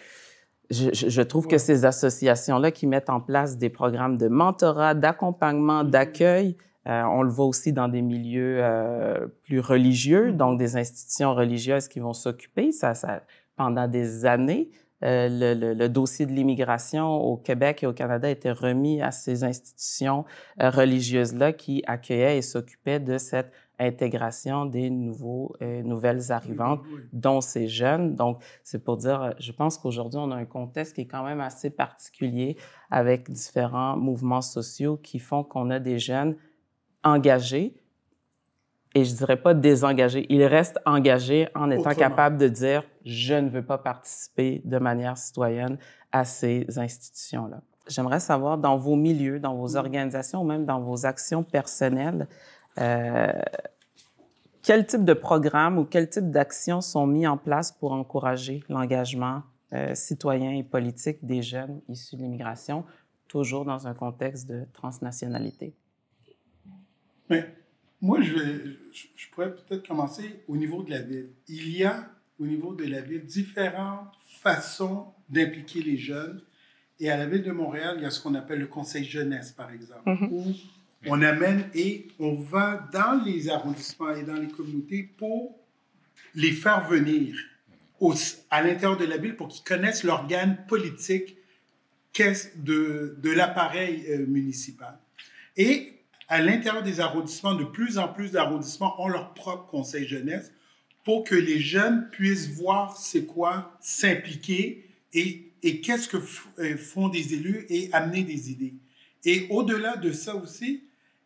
Je trouve que ces associations-là qui mettent en place des programmes de mentorat, d'accompagnement, d'accueil, on le voit aussi dans des milieux plus religieux, donc des institutions religieuses qui vont s'occuper. Pendant des années, le dossier de l'immigration au Québec et au Canada était remis à ces institutions religieuses-là qui accueillaient et s'occupaient de cette intégration des nouvelles arrivantes, dont ces jeunes. Donc, c'est pour dire, je pense qu'aujourd'hui, on a un contexte qui est quand même assez particulier avec différents mouvements sociaux qui font qu'on a des jeunes engagés, et je dirais pas désengagés, ils restent engagés en étant capables de dire « je ne veux pas participer de manière citoyenne à ces institutions-là ». J'aimerais savoir, dans vos milieux, dans vos organisations ou même dans vos actions personnelles, quel type de programme ou quel type d'actions sont mis en place pour encourager l'engagement citoyen et politique des jeunes issus de l'immigration, toujours dans un contexte de transnationalité? Mais Moi, je pourrais peut-être commencer au niveau de la ville. Il y a, au niveau de la ville, différentes façons d'impliquer les jeunes. Et à la Ville de Montréal, il y a ce qu'on appelle le Conseil jeunesse, par exemple, où on amène et on va dans les arrondissements et dans les communautés pour les faire venir à l'intérieur de la ville pour qu'ils connaissent l'organe politique de l'appareil municipal. Et à l'intérieur des arrondissements, de plus en plus d'arrondissements ont leur propre conseil jeunesse pour que les jeunes puissent voir c'est quoi s'impliquer et qu'est-ce que font des élus et amener des idées. Et au-delà de ça aussi,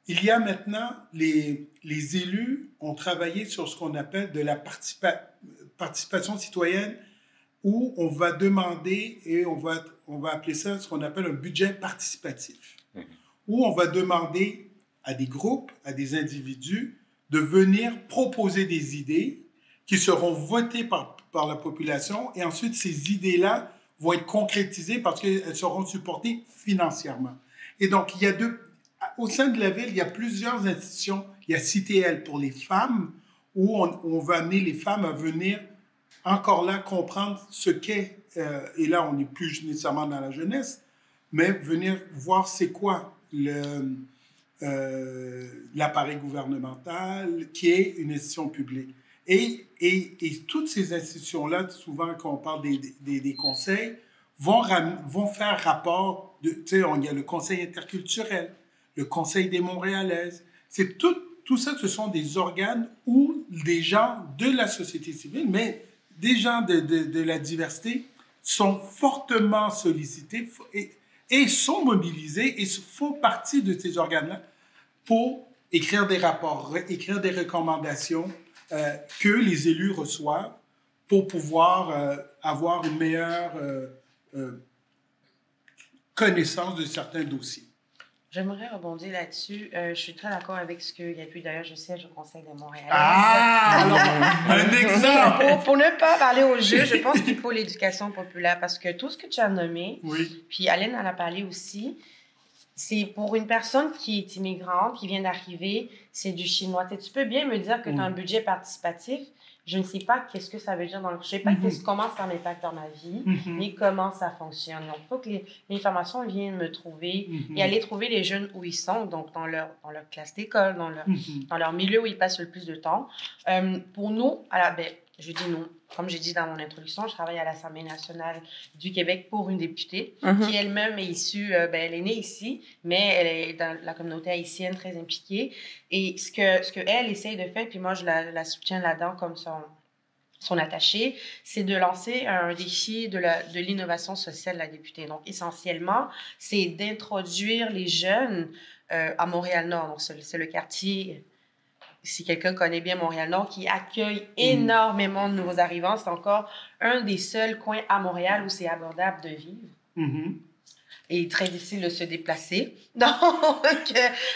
il y a maintenant, les élus ont travaillé sur ce qu'on appelle de la participation citoyenne, où on va demander, et on va appeler ça ce qu'on appelle un budget participatif, où on va demander à des groupes, à des individus, de venir proposer des idées qui seront votées par la population, et ensuite ces idées-là vont être concrétisées parce qu'elles seront supportées financièrement. Et donc, au sein de la ville, il y a plusieurs institutions. Il y a CITL pour les femmes, où on va amener les femmes à venir encore là comprendre ce qu'est, et là on n'est plus nécessairement dans la jeunesse, mais venir voir c'est quoi l'appareil gouvernemental qui est une institution publique. Et toutes ces institutions-là, souvent quand on parle des conseils, vont faire rapport, tu sais, il y a le conseil interculturel, le conseil des Montréalaises, c'est tout ça, ce sont des organes où des gens de la société civile, mais des gens de la diversité sont fortement sollicités et sont mobilisés et font partie de ces organes-là pour écrire des rapports, écrire des recommandations que les élus reçoivent pour pouvoir avoir une meilleure connaissance de certains dossiers. J'aimerais rebondir là-dessus. Je suis très d'accord avec ce qu'il y a pu. D'ailleurs, je siège au Conseil des Montréalais. Ah! Alors, un exemple! Pour ne pas parler au jeu, je pense qu'il faut l'éducation populaire parce que tout ce que tu as nommé, puis Alain en a parlé aussi, c'est pour une personne qui est immigrante, qui vient d'arriver, c'est du chinois. Tu peux bien me dire que tu as un budget participatif. Je ne sais pas qu'est-ce que ça veut dire. Je ne sais pas comment ça m'impacte dans ma vie, ni comment ça fonctionne. Donc, il faut que l'information vienne me trouver et aller trouver les jeunes où ils sont, donc dans leur classe d'école, dans leur milieu où ils passent le plus de temps. Pour nous, je dis nous, comme j'ai dit dans mon introduction, je travaille à l'Assemblée nationale du Québec pour une députée qui elle-même est issue, elle est née ici, mais elle est dans la communauté haïtienne très impliquée. Et ce que elle essaye de faire, puis moi je la soutiens là-dedans comme son attachée, c'est de lancer un défi de l'innovation sociale de la députée. Donc essentiellement, c'est d'introduire les jeunes à Montréal-Nord. Donc c'est le quartier... Si quelqu'un connaît bien Montréal-Nord, qui accueille énormément de nouveaux arrivants, c'est encore un des seuls coins à Montréal où c'est abordable de vivre. Et très difficile de se déplacer. Donc,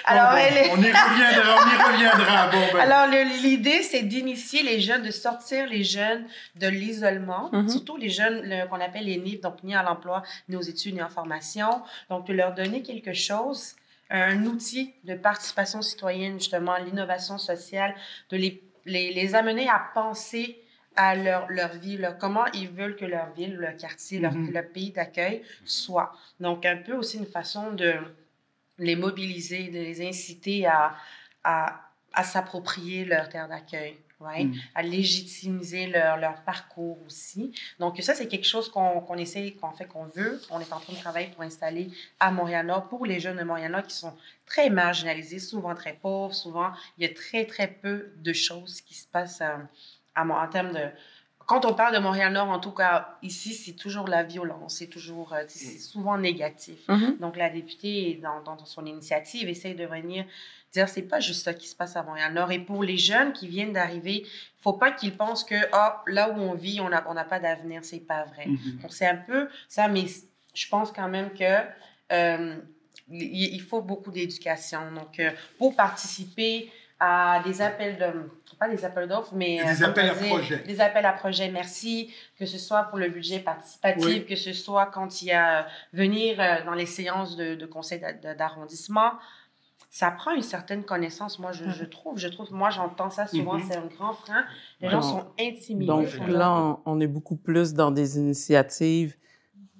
alors... On y reviendra. Alors, l'idée, c'est d'initier les jeunes, de sortir les jeunes de l'isolement, surtout les jeunes qu'on appelle les NIF, donc ni à l'emploi, ni aux études, ni en formation. Donc, de leur donner quelque chose, un outil de participation citoyenne, justement, l'innovation sociale, de les amener à penser à leur vie, comment ils veulent que leur ville, leur quartier, leur pays d'accueil soit. Donc, un peu aussi une façon de les mobiliser, de les inciter à s'approprier leur terre d'accueil. À légitimiser leur parcours aussi. Donc, ça, c'est quelque chose qu'on essaie, qu'on veut. On est en train de travailler pour installer à Montréal-Nord pour les jeunes de Montréal-Nord qui sont très marginalisés, souvent très pauvres, souvent, il y a très, très peu de choses qui se passent en termes de... Quand on parle de Montréal-Nord, en tout cas, ici, c'est toujours la violence, c'est toujours, c'est souvent négatif. Donc, la députée, dans son initiative, essaie de venir dire, c'est pas juste ça qui se passe à Montréal-Nord. Et pour les jeunes qui viennent d'arriver, il faut pas qu'ils pensent que, là où on vit, on n'a pas d'avenir. C'est pas vrai. Donc, c'est un peu ça, mais je pense quand même que il faut beaucoup d'éducation. Donc, pour participer à des appels pas des appels d'offres, mais des appels à projets. Des appels à projets, merci, que ce soit pour le budget participatif, que ce soit quand il y a venir dans les séances de conseil d'arrondissement. ça prend une certaine connaissance, moi, je trouve. Moi, j'entends ça souvent, c'est un grand frein. Les gens sont intimidés. Donc là, on est beaucoup plus dans des initiatives.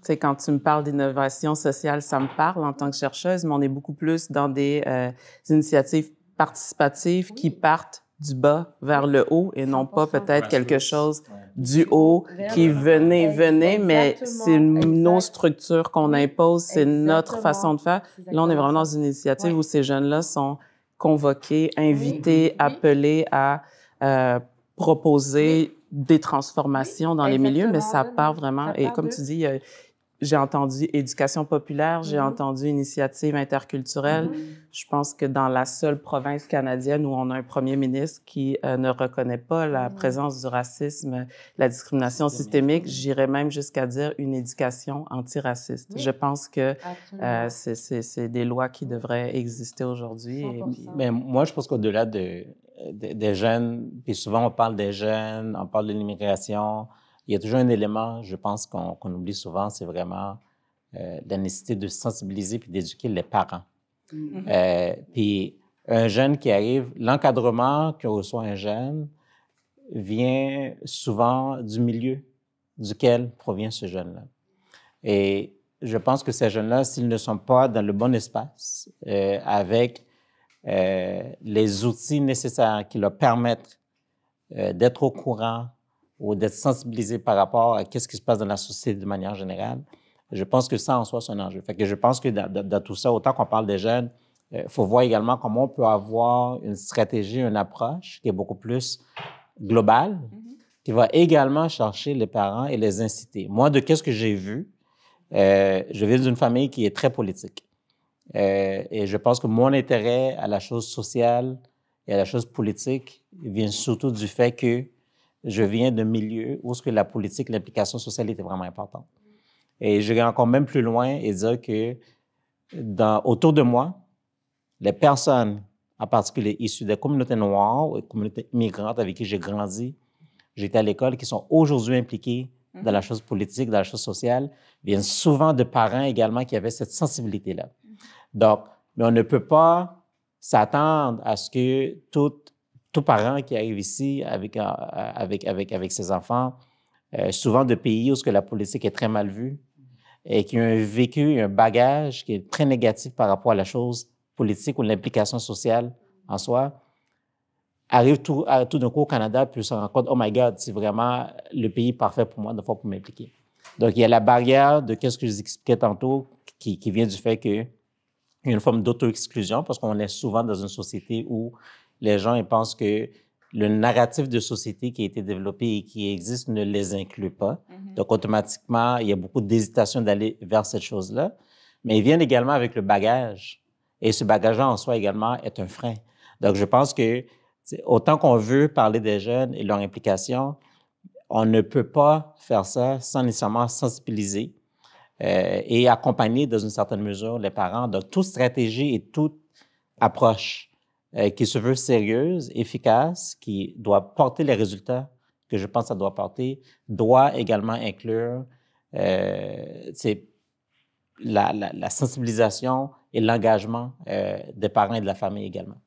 Tu sais, quand tu me parles d'innovation sociale, ça me parle en tant que chercheuse, mais on est beaucoup plus dans des initiatives participatives qui partent du bas vers le haut et non pas peut-être quelque chose du haut qui venez, mais c'est nos structures qu'on impose, c'est notre façon de faire. Là, on est vraiment dans une initiative où ces jeunes-là sont convoqués, invités, appelés à proposer des transformations dans les milieux, mais ça part vraiment, et comme tu dis, j'ai entendu éducation populaire, j'ai entendu initiative interculturelle. Je pense que dans la seule province canadienne où on a un premier ministre qui ne reconnaît pas la présence du racisme, la discrimination systémique, j'irais même jusqu'à dire une éducation antiraciste. Je pense que c'est des lois qui devraient exister aujourd'hui. Mais moi, je pense qu'au-delà des jeunes, puis souvent on parle des jeunes, on parle de l'immigration, il y a toujours un élément, je pense, qu'on oublie souvent, c'est vraiment la nécessité de sensibiliser puis d'éduquer les parents. Puis un jeune qui arrive, l'encadrement que reçoit un jeune vient souvent du milieu duquel provient ce jeune-là. Et je pense que ces jeunes-là, s'ils ne sont pas dans le bon espace, avec les outils nécessaires qui leur permettent d'être au courant ou d'être sensibilisés par rapport à ce qui se passe dans la société de manière générale, je pense que ça, en soi, c'est un enjeu. Fait que je pense que dans tout ça, autant qu'on parle des jeunes, il faut voir également comment on peut avoir une stratégie, une approche qui est beaucoup plus globale, qui va également chercher les parents et les inciter. Moi, de qu'est-ce que j'ai vu, je viens d'une famille qui est très politique. Et je pense que mon intérêt à la chose sociale et à la chose politique vient surtout du fait que je viens d'un milieu où ce que la politique, l'implication sociale était vraiment importante. Et je vais encore même plus loin et dire que autour de moi, les personnes, en particulier issues des communautés noires ou des communautés migrantes avec qui j'ai grandi, j'étais à l'école, qui sont aujourd'hui impliquées dans la chose politique, dans la chose sociale, viennent souvent de parents également qui avaient cette sensibilité-là. Donc, mais on ne peut pas s'attendre à ce que tout parent qui arrive ici avec ses enfants, souvent de pays où ce que la politique est très mal vue et qui ont un vécu, un bagage qui est très négatif par rapport à la chose politique ou l'implication sociale en soi, arrive tout d'un coup au Canada puis se rend compte, oh my God, c'est vraiment le pays parfait pour moi, de fois pour m'impliquer. Donc, il y a la barrière de ce que je vous expliquais tantôt qui vient du fait qu'il y a une forme d'auto-exclusion parce qu'on est souvent dans une société où les gens ils pensent que le narratif de société qui a été développé et qui existe ne les inclut pas. Donc, automatiquement, il y a beaucoup d'hésitation d'aller vers cette chose-là. Mais ils viennent également avec le bagage. Et ce bagage-là, en soi, également, est un frein. Donc, je pense que autant qu'on veut parler des jeunes et leur implication, on ne peut pas faire ça sans nécessairement sensibiliser et accompagner, dans une certaine mesure, les parents. Donc, toute stratégie et toute approche qui se veut sérieuse, efficace, qui doit porter les résultats que je pense que ça doit porter, doit également inclure la sensibilisation et l'engagement des parents et de la famille également.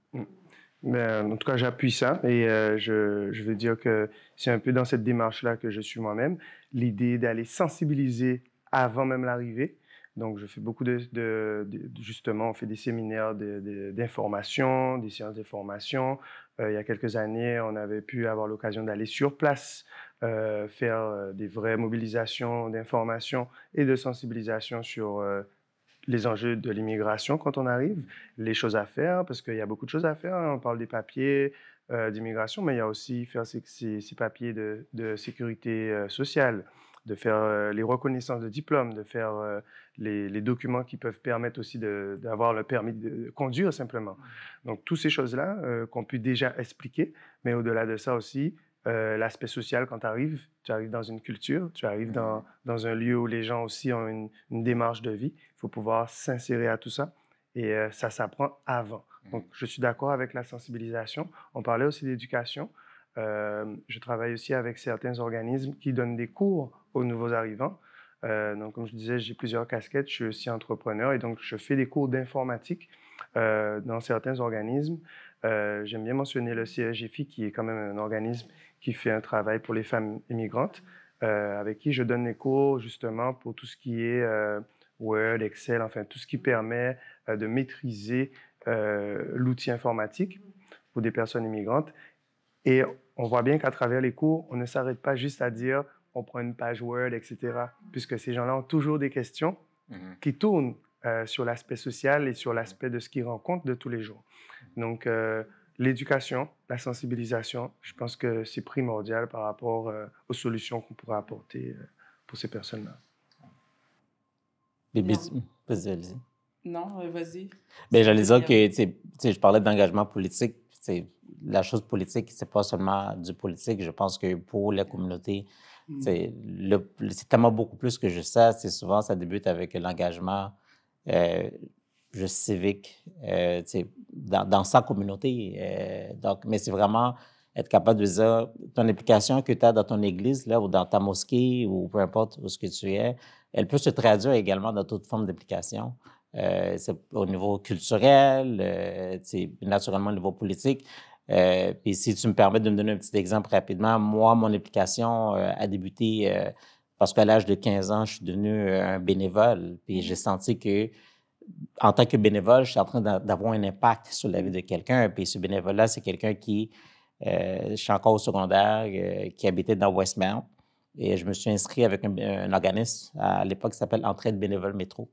Ben, en tout cas, j'appuie ça et je veux dire que c'est un peu dans cette démarche-là que je suis moi-même. L'idée d'aller sensibiliser avant même l'arrivée. Donc, je fais beaucoup justement, on fait des séminaires d'information, des séances de formation. Il y a quelques années, on avait pu avoir l'occasion d'aller sur place, faire des vraies mobilisations d'information et de sensibilisation sur les enjeux de l'immigration quand on arrive, les choses à faire, parce qu'il y a beaucoup de choses à faire. On parle des papiers d'immigration, mais il y a aussi faire ces papiers de sécurité sociale, de faire les reconnaissances de diplômes, de faire les documents qui peuvent permettre aussi d'avoir le permis de conduire simplement. Donc, toutes ces choses-là qu'on peut déjà expliquer, mais au-delà de ça aussi, l'aspect social quand tu arrives dans une culture, tu arrives dans un lieu où les gens aussi ont une démarche de vie. Il faut pouvoir s'insérer à tout ça et ça s'apprend avant. Donc, je suis d'accord avec la sensibilisation. On parlait aussi d'éducation. Je travaille aussi avec certains organismes qui donnent des cours aux nouveaux arrivants. Donc, comme je disais, j'ai plusieurs casquettes. Je suis aussi entrepreneur et donc je fais des cours d'informatique dans certains organismes. J'aime bien mentionner le CSGFI, qui est quand même un organisme qui fait un travail pour les femmes immigrantes, avec qui je donne les cours justement pour tout ce qui est Word, Excel, enfin tout ce qui permet de maîtriser l'outil informatique pour des personnes immigrantes. Et on voit bien qu'à travers les cours, on ne s'arrête pas juste à dire on prend une page Word, etc., puisque ces gens-là ont toujours des questions qui tournent sur l'aspect social et sur l'aspect de ce qu'ils rencontrent de tous les jours. Donc, l'éducation, la sensibilisation, je pense que c'est primordial par rapport aux solutions qu'on pourra apporter pour ces personnes-là. Bibi, vas-y. Non, vas-y. Bien, j'allais dire que, tu sais, je parlais d'engagement politique. La chose politique, c'est pas seulement du politique. Je pense que pour la communauté, c'est tellement beaucoup plus que juste ça. Souvent, ça débute avec l'engagement civique dans sa communauté. Donc, mais c'est vraiment être capable de dire ton implication que tu as dans ton église là, ou dans ta mosquée ou peu importe où ce que tu es, elle peut se traduire également dans toute forme d'implication. C'est au niveau culturel, naturellement au niveau politique. Puis si tu me permets de me donner un petit exemple rapidement, moi, mon implication a débuté parce qu'à l'âge de 15 ans, je suis devenu un bénévole. Puis j'ai senti que, en tant que bénévole, je suis en train d'avoir un impact sur la vie de quelqu'un. Puis ce bénévole-là, c'est quelqu'un qui, je suis encore au secondaire, qui habitait dans Westmount. Et je me suis inscrit avec un organisme, à l'époque, qui s'appelle Entraide bénévole métro.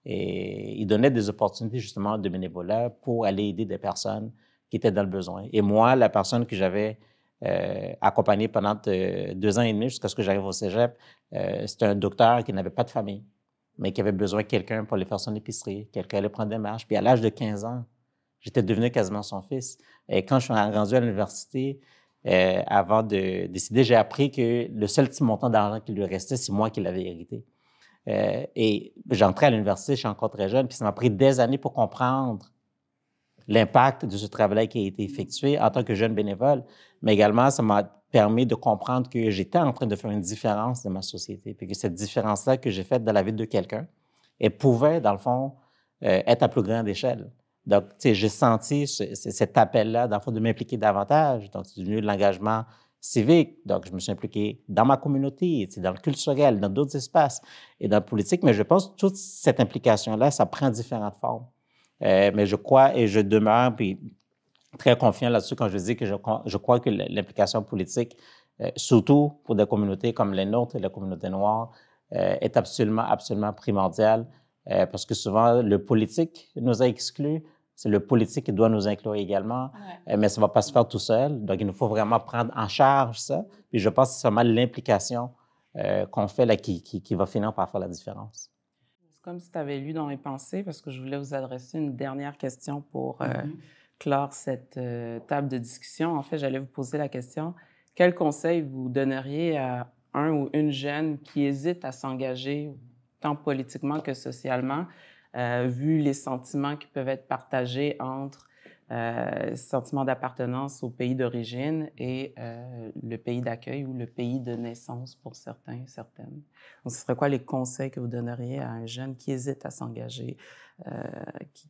Et il donnait des opportunités, justement, de bénévolat pour aller aider des personnes qui étaient dans le besoin. Et moi, la personne que j'avais accompagnée pendant 2 ans et demi jusqu'à ce que j'arrive au cégep, c'était un docteur qui n'avait pas de famille, mais qui avait besoin de quelqu'un pour aller faire son épicerie, quelqu'un allait prendre des marches. Puis à l'âge de 15 ans, j'étais devenu quasiment son fils. Et quand je suis rendu à l'université, avant de décider, j'ai appris que le seul petit montant d'argent qui lui restait, c'est moi qui l'avais hérité. Et j'entrais à l'université, je suis encore très jeune, puis ça m'a pris des années pour comprendre l'impact de ce travail qui a été effectué en tant que jeune bénévole, mais également, ça m'a permis de comprendre que j'étais en train de faire une différence dans ma société, puis que cette différence-là que j'ai faite dans la vie de quelqu'un, elle pouvait, dans le fond, être à plus grande échelle. Donc, tu sais, j'ai senti cet appel-là, dans le fond, de m'impliquer davantage. Donc, c'est devenu de l'engagement civique. Donc, je me suis impliqué dans ma communauté, dans le culturel, dans d'autres espaces et dans la politique. Mais je pense que toute cette implication-là, ça prend différentes formes. Mais je crois et je demeure puis très confiant là-dessus quand je dis que je crois que l'implication politique, surtout pour des communautés comme les nôtres et la communauté noire, est absolument, absolument primordiale parce que souvent, le politique nous a exclus. C'est le politique qui doit nous inclure également, mais ça ne va pas se faire tout seul. Donc, il nous faut vraiment prendre en charge ça. Puis je pense que c'est seulement l'implication qu'on fait là qui va finir par faire la différence. C'est comme si tu avais lu dans mes pensées, parce que je voulais vous adresser une dernière question pour clore cette table de discussion. En fait, j'allais vous poser la question, quel conseil vous donneriez à un ou une jeune qui hésite à s'engager, tant politiquement que socialement, vu les sentiments qui peuvent être partagés entre sentiment d'appartenance au pays d'origine et le pays d'accueil ou le pays de naissance pour certains et certaines. Donc, ce serait quoi les conseils que vous donneriez à un jeune qui hésite à s'engager,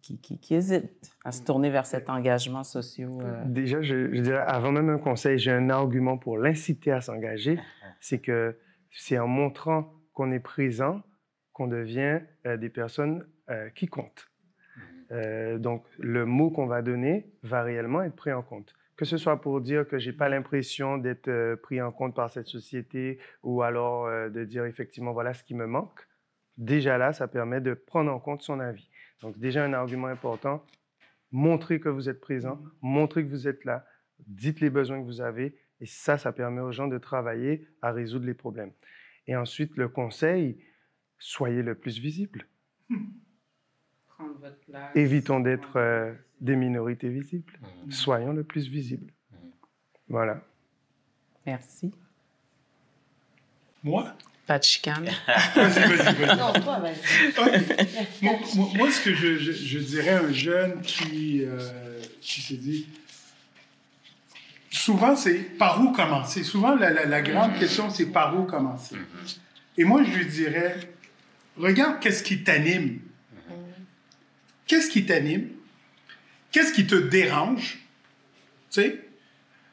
qui hésite à se tourner vers cet engagement social? Déjà, je dirais, avant même un conseil, j'ai un argument pour l'inciter à s'engager, c'est que c'est en montrant qu'on est présent qu'on devient des personnes qui comptent. Donc, le mot qu'on va donner va réellement être pris en compte. Que ce soit pour dire que je n'ai pas l'impression d'être pris en compte par cette société ou alors de dire effectivement, voilà ce qui me manque. Déjà là, ça permet de prendre en compte son avis. Donc, déjà un argument important, montrez que vous êtes présent, montrez que vous êtes là, dites les besoins que vous avez et ça permet aux gens de travailler à résoudre les problèmes. Et ensuite, le conseil, soyez le plus visible. Prendre votre place. Évitons d'être des minorités visibles. Soyons le plus visibles. Voilà. Merci. Moi? Pas de chicane. Vas-y. Non, toi, vas-y. Moi, ce que je dirais à un jeune qui s'est dit... Souvent, c'est par où commencer. Souvent, la grande question, c'est par où commencer. Et moi, je lui dirais, regarde qu'est-ce qui t'anime. Qu'est-ce qui t'anime? qu'est-ce qui te dérange, tu sais?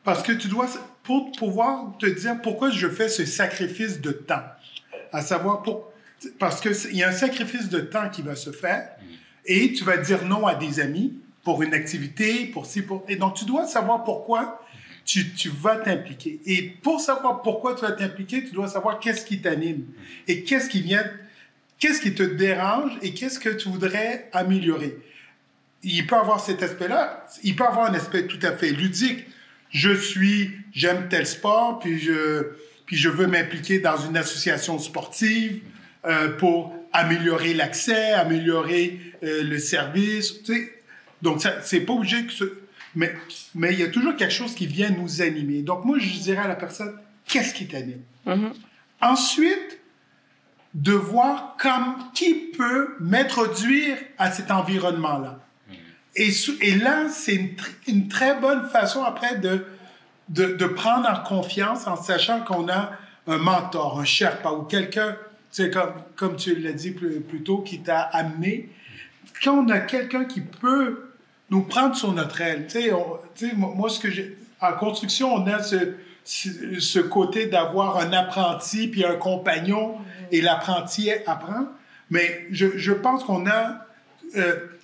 Parce que tu dois, pour pouvoir te dire pourquoi je fais ce sacrifice de temps, à savoir, parce qu'il y a un sacrifice de temps qui va se faire, et tu vas dire non à des amis pour une activité, et donc tu dois savoir pourquoi tu vas t'impliquer. Et pour savoir pourquoi tu vas t'impliquer, tu dois savoir qu'est-ce qui t'anime, et qu'est-ce qui te dérange, et qu'est-ce que tu voudrais améliorer. Il peut avoir cet aspect-là, il peut avoir un aspect tout à fait ludique. J'aime tel sport, puis je veux m'impliquer dans une association sportive pour améliorer l'accès, améliorer le service. Tu sais. Donc, c'est pas obligé que mais il y a toujours quelque chose qui vient nous animer. Donc, moi, je dirais à la personne, qu'est-ce qui t'anime? Ensuite, de voir qui peut m'introduire à cet environnement-là. Et là, c'est une très bonne façon après de prendre en confiance en sachant qu'on a un mentor, un Sherpa ou quelqu'un, comme tu l'as dit plus tôt, qui t'a amené. Quand on a quelqu'un qui peut nous prendre sur notre aile, moi, en construction, on a ce côté d'avoir un apprenti puis un compagnon et l'apprenti apprend. Mais je pense qu'on a...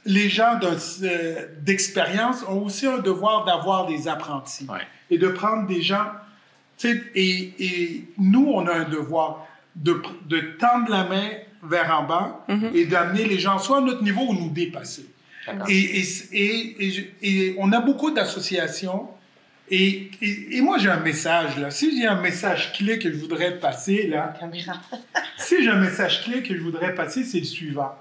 les gens d'expérience ont aussi un devoir d'avoir des apprentis et de prendre des gens... Et nous, on a un devoir de tendre la main vers en bas et d'amener les gens soit à notre niveau ou nous dépasser. Et on a beaucoup d'associations. Et moi, j'ai un message, là. Si j'ai un message clé que je voudrais passer, là... si j'ai un message clé que je voudrais passer, c'est le suivant.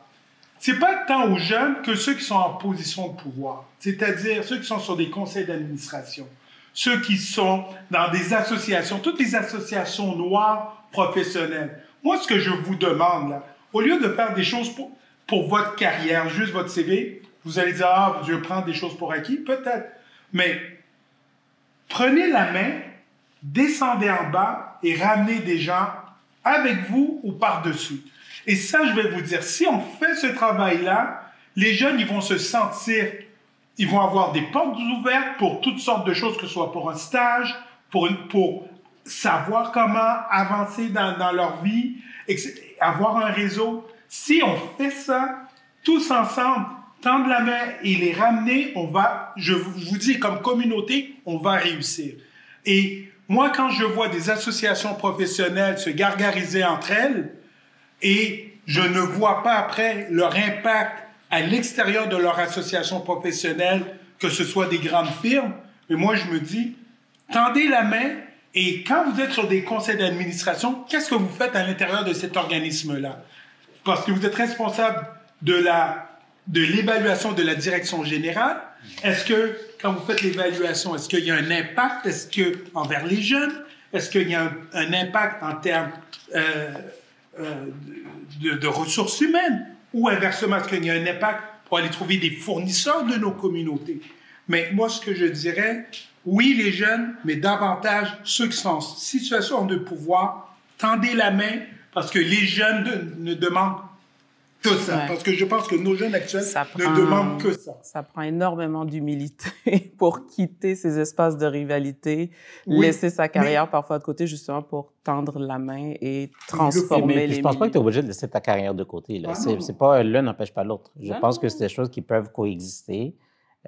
C'est pas tant aux jeunes que ceux qui sont en position de pouvoir. C'est-à-dire ceux qui sont sur des conseils d'administration, ceux qui sont dans des associations, toutes les associations noires professionnelles. Moi, ce que je vous demande, là, au lieu de faire des choses pour votre carrière, juste votre CV, vous allez dire, ah, je prends des choses pour acquis, peut-être. Mais prenez la main, descendez en bas et ramenez des gens avec vous ou par-dessus. Et ça, je vais vous dire, si on fait ce travail-là, les jeunes, ils vont se sentir, ils vont avoir des portes ouvertes pour toutes sortes de choses, que ce soit pour un stage, pour savoir comment avancer dans leur vie, avoir un réseau. Si on fait ça, tous ensemble, tendre la main et les ramener, je vous dis, comme communauté, on va réussir. Et moi, quand je vois des associations professionnelles se gargariser entre elles, et je ne vois pas après leur impact à l'extérieur de leur association professionnelle, que ce soit des grandes firmes, mais moi, je me dis, tendez la main, et quand vous êtes sur des conseils d'administration, qu'est-ce que vous faites à l'intérieur de cet organisme-là? Parce que vous êtes responsable de l'évaluation de la direction générale. Est-ce que, quand vous faites l'évaluation, est-ce qu'il y a un impact envers les jeunes? Est-ce qu'il y a un impact en termes de ressources humaines? Ou inversement, est-ce qu'il y a un impact pour aller trouver des fournisseurs de nos communautés? Mais moi, ce que je dirais, oui, les jeunes, mais davantage ceux qui sont en situation de pouvoir, tendez la main, parce que les jeunes ne demandent que ça. Ouais. Parce que je pense que nos jeunes actuels ne demandent que ça. Ça prend énormément d'humilité pour quitter ces espaces de rivalité, laisser sa carrière parfois de côté, justement pour tendre la main et transformer les Je pense pas que tu es obligé de laisser ta carrière de côté. Là. C'est pas l'un n'empêche pas l'autre. Je pense que c'est des choses qui peuvent coexister.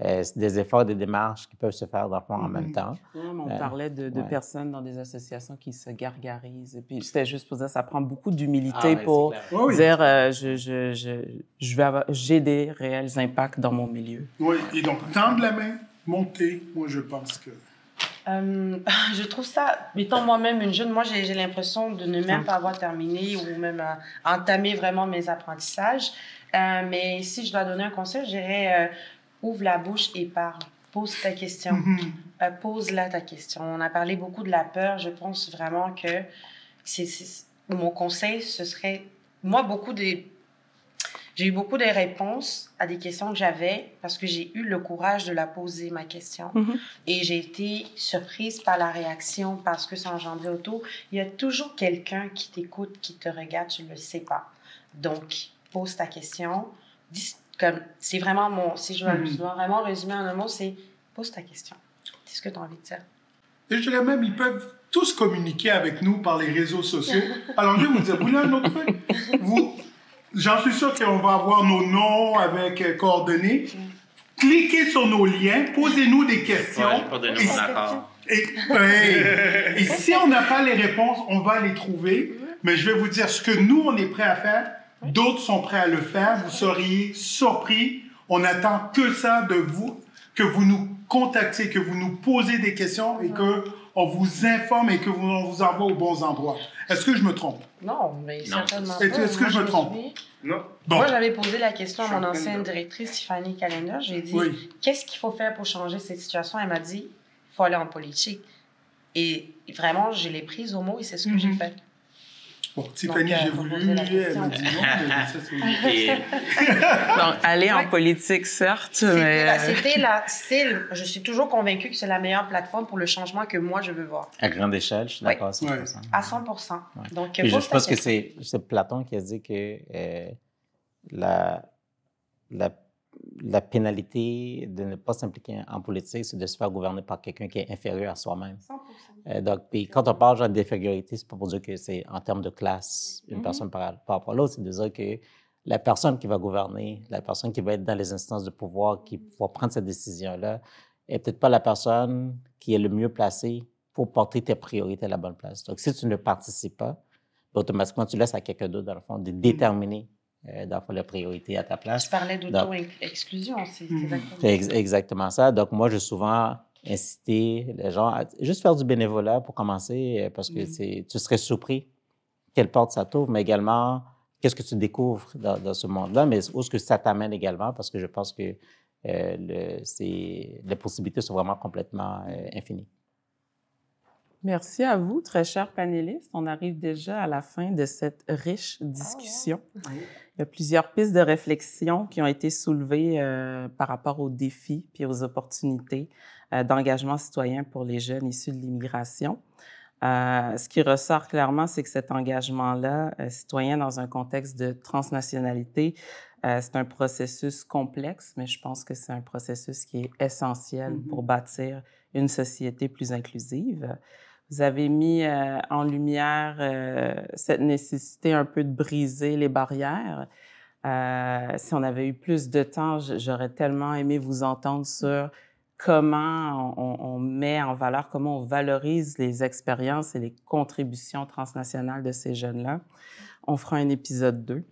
C'est des efforts, des démarches qui peuvent se faire dans le fond en même temps. On parlait de personnes dans des associations qui se gargarisent. Et puis, c'était juste pour dire, ça prend beaucoup d'humilité pour dire, j'ai des réels impacts dans mon milieu. Oui, et donc, tendre la main, monter, moi, je pense que... je trouve ça, étant moi-même une jeune, moi, j'ai l'impression de ne même pas avoir terminé ou même entamé vraiment mes apprentissages. Mais si je dois donner un conseil, je dirais... ouvre la bouche et parle. Pose ta question. Pose-la ta question. On a parlé beaucoup de la peur. Je pense vraiment que mon conseil, ce serait... Moi, j'ai eu beaucoup de réponses à des questions que j'avais parce que j'ai eu le courage de la poser, ma question. Et j'ai été surprise par la réaction, parce que ça engendrait autour. Il y a toujours quelqu'un qui t'écoute, qui te regarde, tu ne le sais pas. Donc, pose ta question. comme, c'est vraiment si je dois vraiment résumer en un mot, c'est pose ta question. C'est ce que tu as envie de dire. Et je dirais même, ils peuvent tous communiquer avec nous par les réseaux sociaux. Alors, je vais vous dire, vous voulez un autre truc? J'en suis sûr qu'on va avoir nos noms avec coordonnées. Cliquez sur nos liens, posez-nous des questions. Ouais, je vais pas donner mon accord. Et si on n'a pas les réponses, on va les trouver. Mais je vais vous dire ce que nous, on est prêts à faire. D'autres sont prêts à le faire. Vous seriez surpris. On n'attend que ça de vous, que vous nous contactiez, que vous nous posez des questions et qu'on vous informe et qu'on vous envoie aux bons endroits. Est-ce que je me trompe? Non, mais certainement pas. Est-ce que je me trompe? Non. Bon. Moi, j'avais posé la question à mon ancienne directrice, Tiffany Calenda. J'ai dit, qu'est-ce qu'il faut faire pour changer cette situation? Elle m'a dit, il faut aller en politique. Et vraiment, je l'ai prise au mot et c'est ce que j'ai fait. Bon, Tiffany, j'ai voulu, elle m'a dit non, mais ça, c'est... Donc, aller en politique, certes, mais... Je suis toujours convaincue que c'est la meilleure plateforme pour le changement que moi, je veux voir. À grande échelle, je suis d'accord à 100%. À 100%. Ouais. Donc, je pense que c'est Platon qui a dit que la pénalité de ne pas s'impliquer en politique, c'est de se faire gouverner par quelqu'un qui est inférieur à soi-même. 100%. Donc, puis quand on parle genre d'infériorité, c'est pas pour dire que c'est en termes de classe, une personne par rapport à l'autre, c'est de dire que la personne qui va gouverner, la personne qui va être dans les instances de pouvoir, qui va prendre cette décision-là, est peut-être pas la personne qui est le mieux placée pour porter tes priorités à la bonne place. Donc, si tu ne participes pas, automatiquement, tu laisses à quelqu'un d'autre, dans le fond, de déterminer dans la priorité à ta place. Tu parlais d'auto-exclusion, c'est exactement ça. Donc, moi, j'ai souvent incité les gens à juste faire du bénévolat pour commencer, parce que tu serais surpris quelle porte ça t'ouvre, mais également, qu'est-ce que tu découvres dans ce monde-là, mais où est-ce que ça t'amène également, parce que je pense que les possibilités sont vraiment complètement infinies. Merci à vous, très chers panélistes. On arrive déjà à la fin de cette riche discussion. Il y a plusieurs pistes de réflexion qui ont été soulevées par rapport aux défis puis aux opportunités d'engagement citoyen pour les jeunes issus de l'immigration. Ce qui ressort clairement, c'est que cet engagement-là, citoyen dans un contexte de transnationalité, c'est un processus complexe, mais je pense que c'est un processus qui est essentiel pour bâtir une société plus inclusive. Vous avez mis en lumière cette nécessité un peu de briser les barrières. Si on avait eu plus de temps, j'aurais tellement aimé vous entendre sur comment on met en valeur, comment on valorise les expériences et les contributions transnationales de ces jeunes-là. On fera un épisode 2.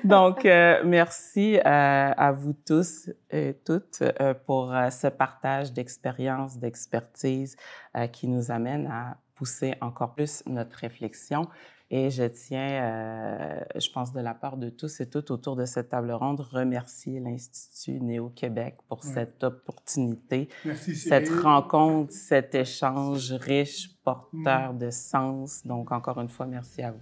Donc, merci à vous tous et toutes pour ce partage d'expériences, d'expertise qui nous amène à pousser encore plus notre réflexion. Et je tiens, je pense de la part de tous et toutes autour de cette table ronde, remercier l'Institut Néo-Québec pour cette opportunité, cette rencontre, cet échange riche, porteur de sens. Donc, encore une fois, merci à vous.